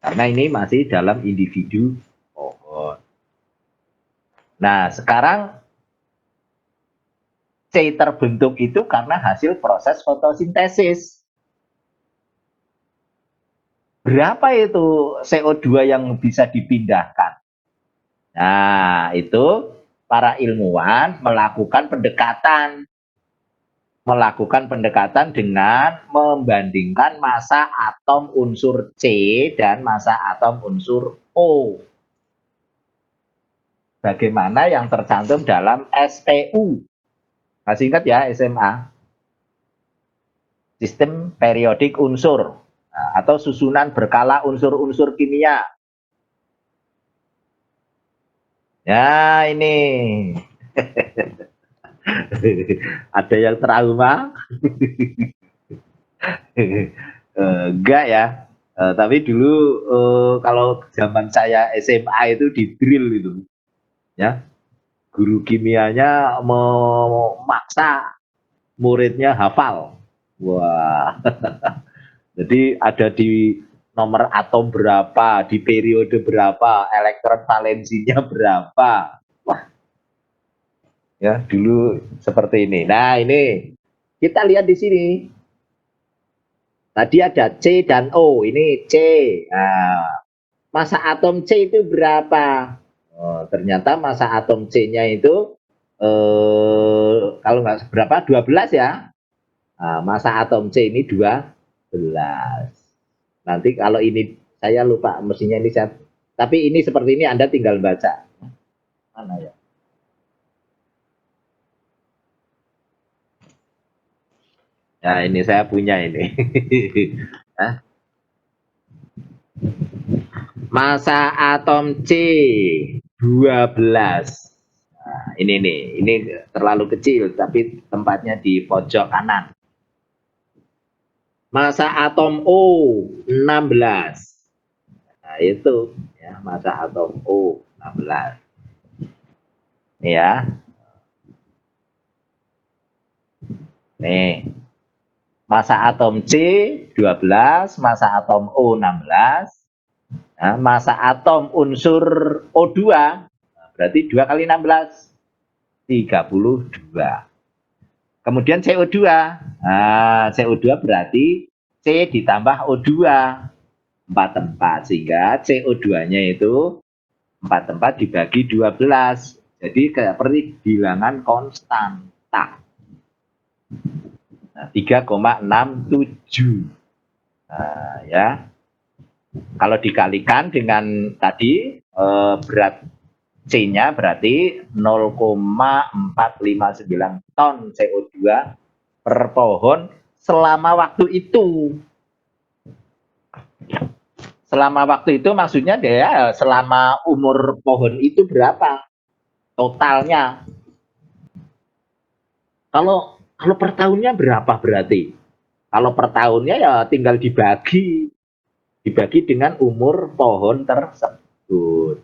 Karena ini masih dalam individu pohon. Nah, sekarang C terbentuk itu karena hasil proses fotosintesis. Berapa itu CO2 yang bisa dipindahkan? Nah, itu para ilmuwan melakukan pendekatan dengan membandingkan massa atom unsur C dan massa atom unsur O. Bagaimana yang tercantum dalam SPU. Masih ingat ya SMA? Sistem periodik unsur, atau susunan berkala unsur-unsur kimia. Ya, ini. Ada yang trauma? Enggak ya. Tapi dulu kalau zaman saya SMA itu di drill itu, ya, guru kimianya memaksa muridnya hafal. Wah, jadi ada di nomor atom berapa, di periode berapa, elektron valensinya berapa. Wah, ya dulu seperti ini. Nah, ini kita lihat di sini. Tadi ada C dan O, ini C. Nah, massa atom C itu berapa? Oh, ternyata massa atom C-nya itu kalau nggak berapa, 12 ya. Nah, massa atom C ini 12. Nanti kalau ini saya lupa, mestinya ini saya, tapi ini seperti ini Anda tinggal baca. Mana ya? Nah, ini saya punya ini. Massa atom C 12. Nah, ini terlalu kecil, tapi tempatnya di pojok kanan. Massa atom O 16. Nah, itu ya, massa atom O 16. Ya. Nih. Massa atom C 12, massa atom O 16. Nah, massa atom unsur O2 berarti 2 kali 16 32. Kemudian CO2. Nah, CO2 berarti C ditambah O2. 4/4 sehingga CO2-nya itu 4/4 dibagi 12. Jadi kayak bilangan konstanta. Nah, 3,67. Nah, ya. Kalau dikalikan dengan tadi berat C-nya berarti 0,459 ton CO2 per pohon selama waktu itu. Selama waktu itu maksudnya dia selama umur pohon itu berapa totalnya. Kalau per tahunnya berapa berarti? Kalau per tahunnya ya tinggal dibagi dengan umur pohon tersebut.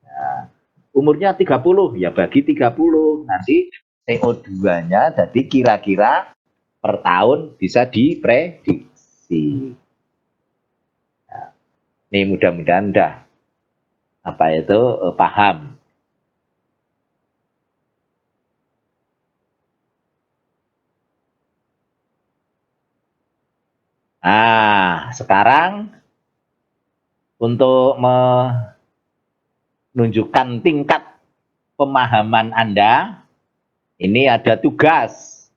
Nah, umurnya 30 ya bagi 30. Nanti CO2-nya jadi kira-kira per tahun bisa diprediksi. Nah, ini mudah-mudahan dah apa itu paham. Nah, sekarang untuk menunjukkan tingkat pemahaman Anda, ini ada tugas.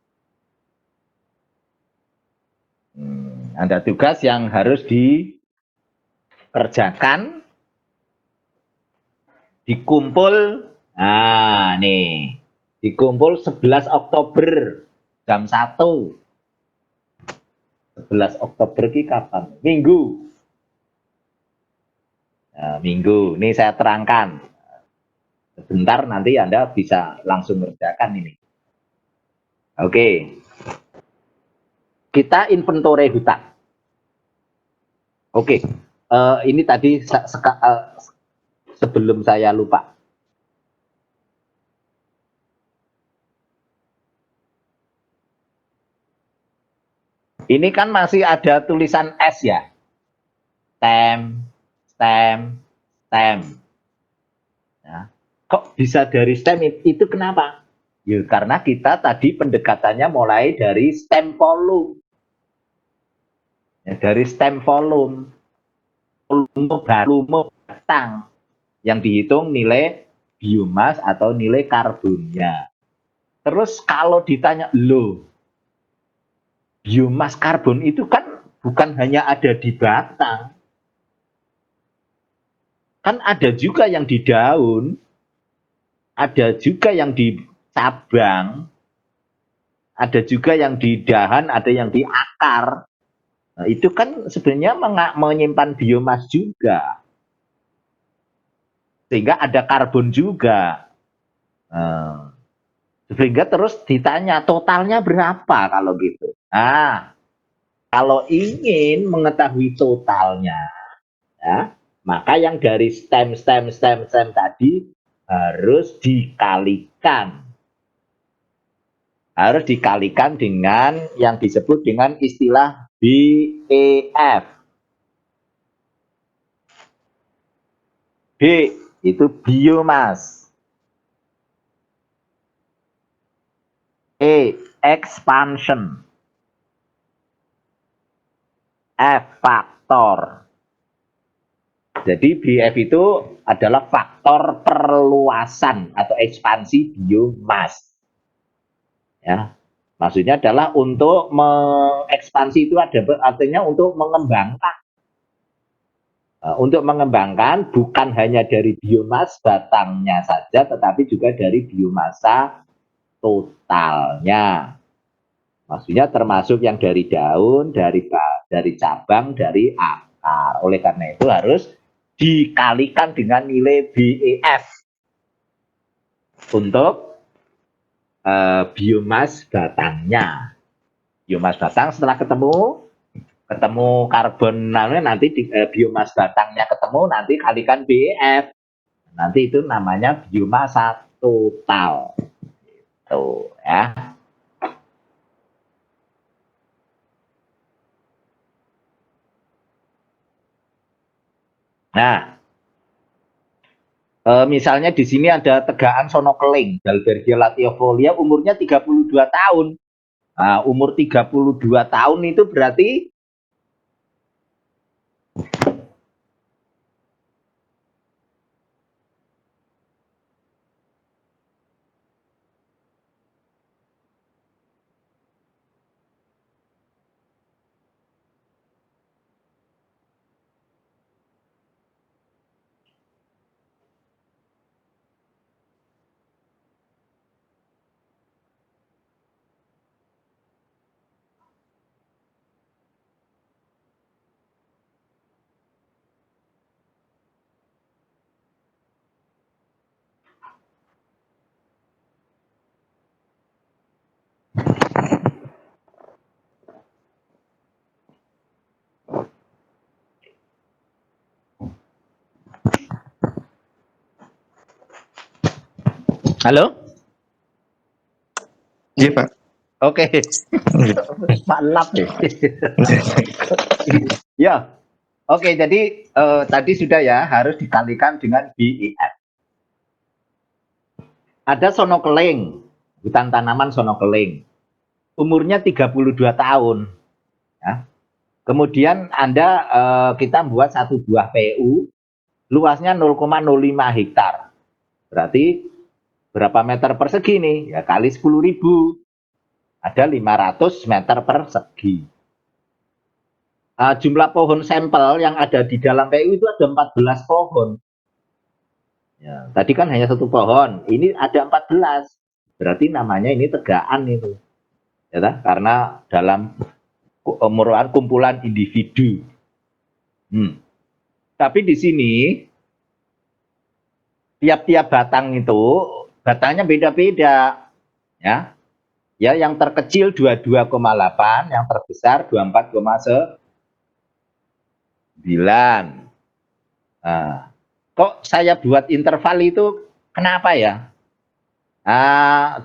Ada tugas yang harus dikerjakan, dikumpul. Nah, nih. Dikumpul 11 Oktober jam 1. 11 Oktober ini kapan? Minggu. Nah, minggu. Ini saya terangkan. Sebentar nanti Anda bisa langsung mengerjakan ini. Oke. Kita inventory hutan. Oke. Ini tadi sebelum saya lupa. Ini kan masih ada tulisan S ya. Stem. Ya. Kok bisa dari stem itu kenapa? Ya, karena kita tadi pendekatannya mulai dari stem volume. Ya, dari stem volume batang yang dihitung nilai biomas atau nilai karbonnya. Terus kalau ditanya, loh, biomas karbon itu kan bukan hanya ada di batang. Kan ada juga yang di daun, ada juga yang di cabang, ada juga yang di dahan, ada yang di akar. Nah, itu kan sebenarnya menyimpan biomas juga. Sehingga ada karbon juga. Sehingga terus ditanya totalnya berapa kalau gitu. Nah, kalau ingin mengetahui totalnya, ya, maka yang dari stem tadi harus dikalikan. Harus dikalikan dengan yang disebut dengan istilah BEF. B itu biomass. E, expansion. F, faktor. Jadi BF itu adalah faktor perluasan atau ekspansi biomass. Ya, maksudnya adalah untuk mengekspansi itu artinya untuk mengembangkan. Untuk mengembangkan bukan hanya dari biomas batangnya saja, tetapi juga dari biomasa totalnya. Maksudnya termasuk yang dari daun, dari cabang, dari akar. Oleh karena itu harus dikalikan dengan nilai BEF untuk biomas batangnya. Biomas batang setelah ketemu karbon nanti biomas batangnya ketemu, nanti kalikan BEF. Nanti itu namanya biomasa total. Tuh ya. Nah, misalnya di sini ada tegaan sonokeling, Dalbergia latiofolia, umurnya 32 tahun. Nah, umur 32 tahun itu berarti Halo? Iya, Pak. Oke. Maklap deh. Ya, oke. Jadi tadi sudah ya, harus dikalikan dengan BIF. Ada sono keling, hutan tanaman sono keling. Umurnya 32 tahun. Ya. Kemudian kita buat satu buah PU, luasnya 0,05 hektar. Berarti berapa meter persegi nih? Ya kali 10.000. Ada 500 meter persegi. Jumlah pohon sampel yang ada di dalam PU itu ada 14 pohon. Ya, tadi kan hanya satu pohon, ini ada 14. Berarti namanya ini tegaan itu. Ya, karena dalam merupakan kumpulan individu. Tapi di sini tiap-tiap batang itu batangnya beda-beda, ya. Ya, yang terkecil 22,8, yang terbesar 24,9. Nah, kok saya buat interval itu kenapa ya?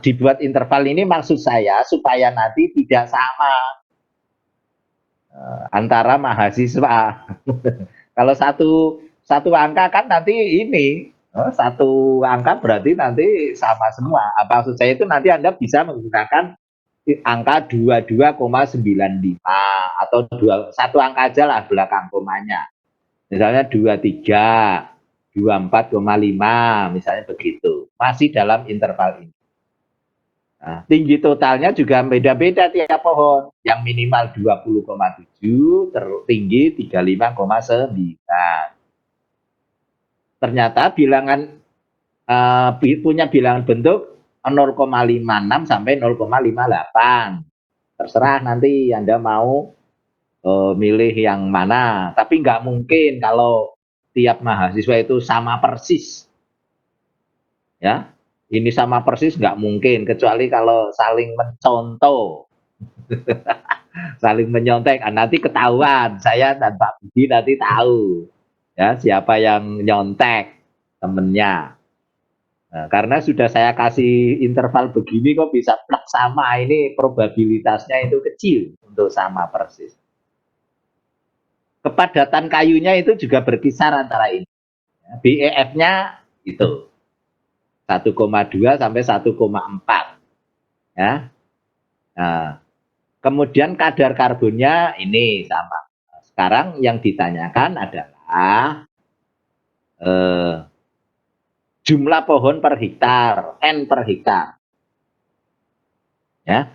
Dibuat interval ini maksud saya supaya nanti tidak sama antara mahasiswa. Kalau satu angka kan nanti ini satu angka berarti nanti sama semua. Apa maksud saya itu nanti Anda bisa menggunakan angka 22,95 atau satu angka aja lah belakang komanya. Misalnya 23, 24,5 misalnya begitu. Masih dalam interval ini. Nah, tinggi totalnya juga beda-beda tiap pohon. Yang minimal 20,7, tertinggi 35,9. Ternyata bilangan punya bilangan bentuk 0,56 sampai 0,58. Terserah nanti Anda mau milih yang mana. Tapi nggak mungkin kalau tiap mahasiswa itu sama persis. Ya, ini sama persis nggak mungkin, kecuali kalau saling mencontoh. Saling menyontek, nanti ketahuan. Saya dan Pak Budi nanti tahu ya siapa yang nyontek temennya. Nah, karena sudah saya kasih interval begini kok bisa plek sama, ini probabilitasnya itu kecil untuk sama persis. Kepadatan kayunya itu juga berkisar antara ini. BEF-nya itu 1,2 sampai 1,4. Ya. Nah, kemudian kadar karbonnya ini sama. Sekarang yang ditanyakan adalah jumlah pohon per hektar, N per hektar. Ya.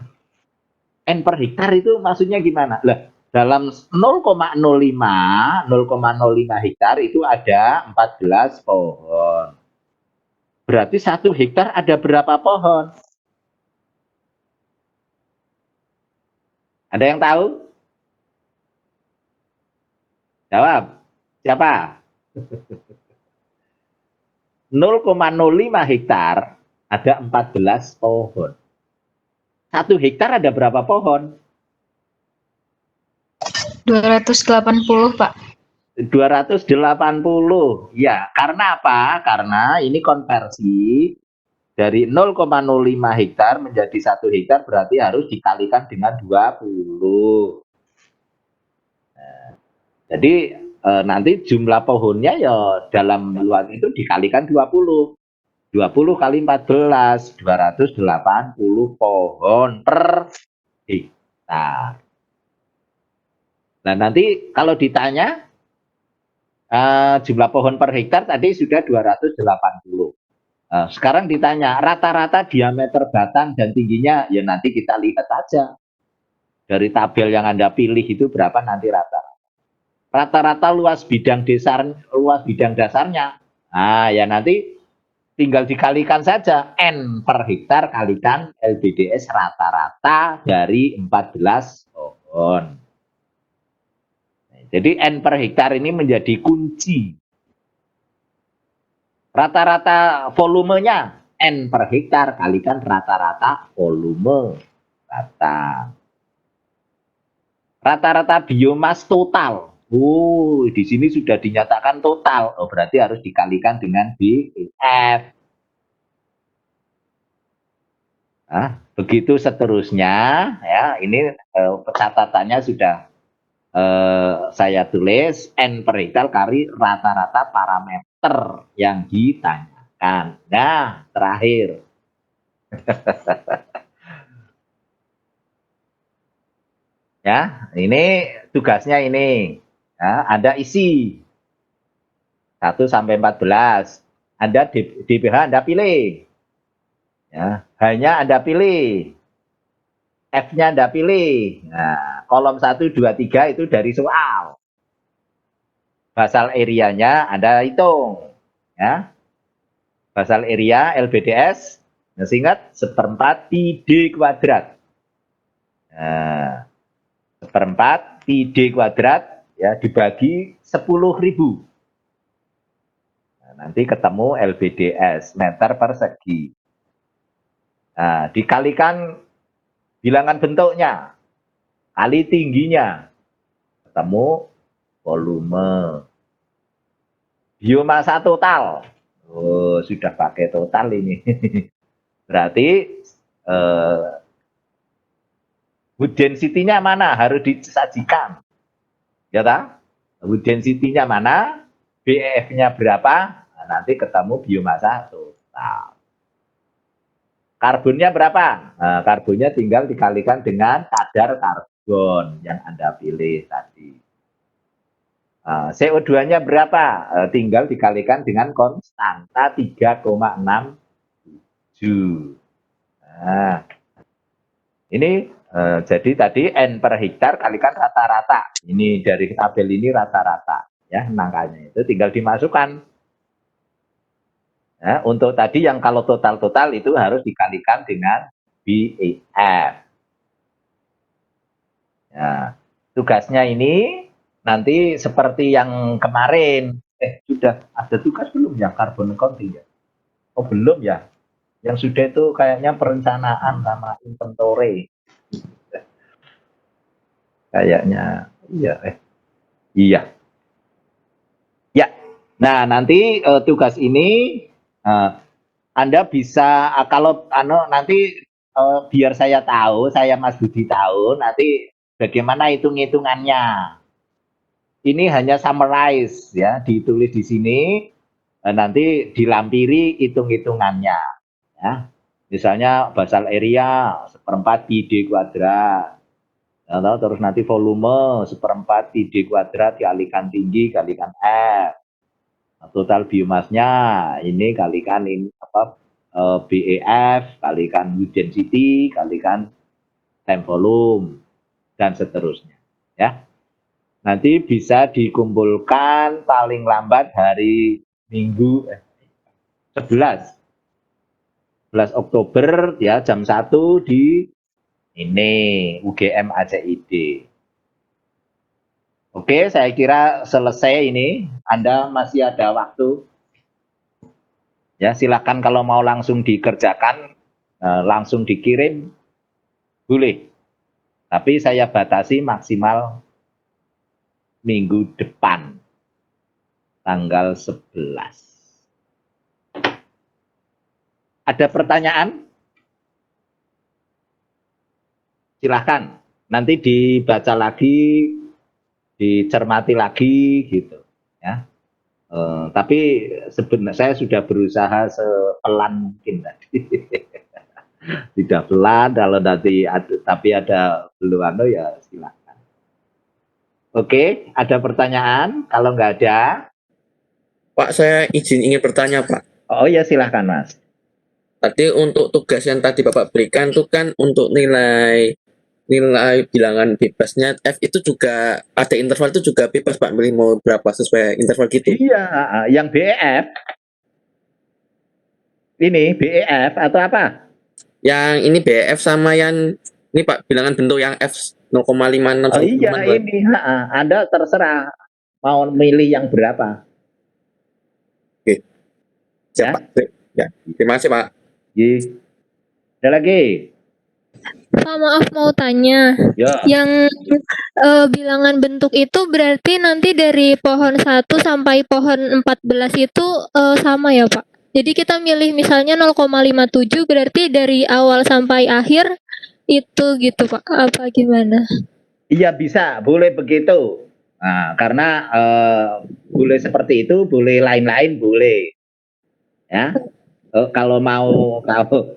N per hektar itu maksudnya gimana? Lah, dalam 0,05 hektar itu ada 14 pohon. Berarti 1 hektar ada berapa pohon? Ada yang tahu? Jawab. Siapa? 0,05 hektar ada 14 pohon. 1 hektar ada berapa pohon? 280, Pak. 280. Ya, karena apa? Karena ini konversi dari 0,05 hektar menjadi 1 hektar berarti harus dikalikan dengan 20. Nah, jadi nanti jumlah pohonnya ya dalam luas itu dikalikan 20. 20 kali 14, 280 pohon per hektar. Nah, nanti kalau ditanya jumlah pohon per hektar tadi sudah 280. Sekarang ditanya rata-rata diameter batang dan tingginya, ya nanti kita lihat aja. Dari tabel yang Anda pilih itu berapa nanti rata-rata. Rata-rata luas bidang dasarnya. Nah, ya nanti tinggal dikalikan saja N per hektar kalikan LBDS rata-rata dari 14 pohon. Jadi N per hektar ini menjadi kunci. Rata-rata volumenya N per hektar kalikan rata-rata volume batang. Rata-rata biomas total. Di sini sudah dinyatakan total. Berarti harus dikalikan dengan BEF. Begitu seterusnya, ya, ini catatannya sudah saya tulis N per hektar kali rata-rata parameter yang ditanyakan. Nah, terakhir. Ya, ini tugasnya ini. Ya, Anda isi 1 sampai 14. Anda DBH Anda pilih. Ya, hanya Anda pilih. F-nya Anda pilih. Nah, kolom 1, 2, 3 itu dari soal. Basal area-nya Anda hitung. Ya. Basal area LBDS, masih ingat? 1/4 pi D kuadrat. Nah, 1/4 pi D kuadrat ya dibagi 10.000. Nah, nanti ketemu LBDS, meter persegi. Nah, dikalikan bilangan bentuknya, kali tingginya, ketemu volume. Biomasa total. Oh, sudah pakai total ini. Berarti wood density-nya mana harus disajikan. Ya tak? Wood density-nya mana? BEF-nya berapa? Nah, nanti ketemu biomasa total. Karbonnya berapa? Nah, karbonnya tinggal dikalikan dengan kadar karbon yang Anda pilih tadi. CO2-nya berapa? Tinggal dikalikan dengan konstanta 3,67. Nah, ini jadi tadi N per hektar kalikan rata-rata. Ini dari tabel ini rata-rata. Ya, angkanya itu tinggal dimasukkan. Ya, untuk tadi yang kalau total-total itu harus dikalikan dengan BEF. Ya, tugasnya ini nanti seperti yang kemarin, sudah ada tugas belum ya carbon accounting ya? Oh belum ya? Yang sudah itu kayaknya perencanaan sama inventory. Kayaknya iya. Iya. Ya. Nah nanti tugas ini Anda bisa kalau nanti biar saya tahu, saya Mas Budi tahu nanti bagaimana hitung-hitungannya. Ini hanya summarize ya, ditulis di sini, nanti dilampiri hitung-hitungannya. Ya. Misalnya basal area 1/4 pi D kuadrat. Ya, terus nanti volume 1/4 pi D kuadrat dikalikan tinggi kalikan F. Nah, total biomasnya ini kalikan ini apa BEF kalikan wood density kalikan time volume dan seterusnya. Ya. Nanti bisa dikumpulkan paling lambat hari Minggu 11 Oktober ya jam 1 di ini UGM ACID. Oke, saya kira selesai ini. Anda masih ada waktu. Ya, silakan kalau mau langsung dikerjakan, langsung dikirim boleh. Tapi saya batasi maksimal minggu depan, tanggal 11. Ada pertanyaan? Silahkan. Nanti dibaca lagi, dicermati lagi, gitu. Ya. Tapi sebenarnya saya sudah berusaha sepelan mungkin tadi. Tidak pelan, kalau nanti tapi ada belum ya silakan. Oke, ada pertanyaan? Kalau nggak ada, Pak, saya ingin bertanya, Pak. Oh ya silahkan Mas. Tadi untuk tugas yang tadi Bapak berikan itu kan untuk nilai bilangan bebasnya F itu juga ada interval itu juga bebas Pak, milih mau berapa sesuai interval gitu. Iya, yang BEF. Ini BEF atau apa? Yang ini BF sama yang ini Pak, bilangan bentuk yang F 0,56. Oh iya ini, Anda terserah mau milih yang berapa. Oke. Siap, Pak. Ya, terima kasih Pak. Ada lagi? Pak, maaf mau tanya. Ya. Yang bilangan bentuk itu berarti nanti dari pohon 1 sampai pohon 14 itu sama ya Pak? Jadi kita milih misalnya 0,57 berarti dari awal sampai akhir itu gitu Pak. Apa gimana? Iya bisa, boleh begitu. Nah, karena boleh seperti itu, boleh lain-lain, boleh. Ya, kalau mau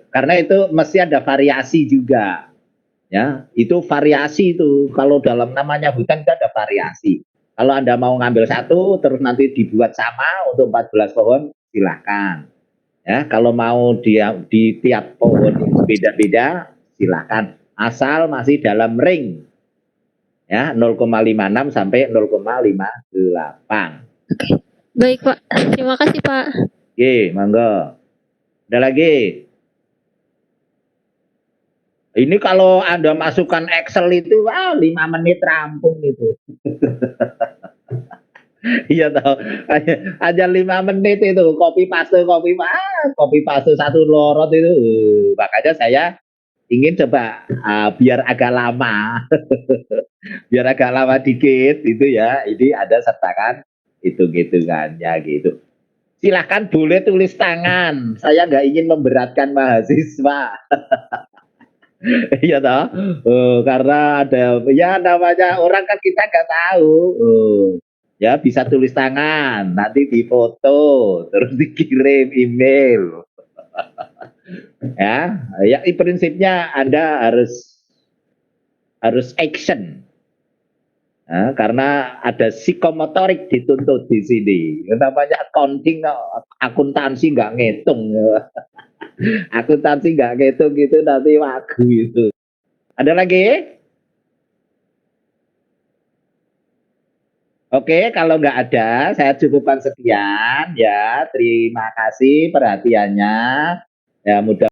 karena itu mesti ada variasi juga. Ya, itu variasi itu. Kalau dalam namanya hutan itu ada variasi. Kalau Anda mau ngambil satu, terus nanti dibuat sama untuk 14 pohon, silahkan. Ya, kalau mau di tiap pohon beda-beda, silahkan. Asal masih dalam ring. Ya, 0,56 sampai 0,58. Baik Pak. Terima kasih Pak. Oke, monggo. Ada lagi? Ini kalau Anda masukkan Excel itu, 5 menit rampung itu. Iya toh, hanya 5 menit itu copy paste satu lorot itu. Makanya saya ingin coba biar agak lama, biar agak lama dikit itu ya. Ini ada sertakan hitung-hitungannya gitu. Silahkan boleh tulis tangan. Saya nggak ingin memberatkan mahasiswa. Iya toh, karena ada ya namanya orang kan kita nggak tahu. Ya bisa tulis tangan, nanti difoto, terus dikirim email. Ya, prinsipnya Anda harus action. Karena ada psikomotorik dituntut di sini. Namanya accounting, akuntansi nggak ngitung. Akuntansi nggak ngitung gitu nanti wagu itu. Ada lagi? Oke, kalau nggak ada, saya cukupkan sekian ya. Terima kasih perhatiannya. Ya, mudah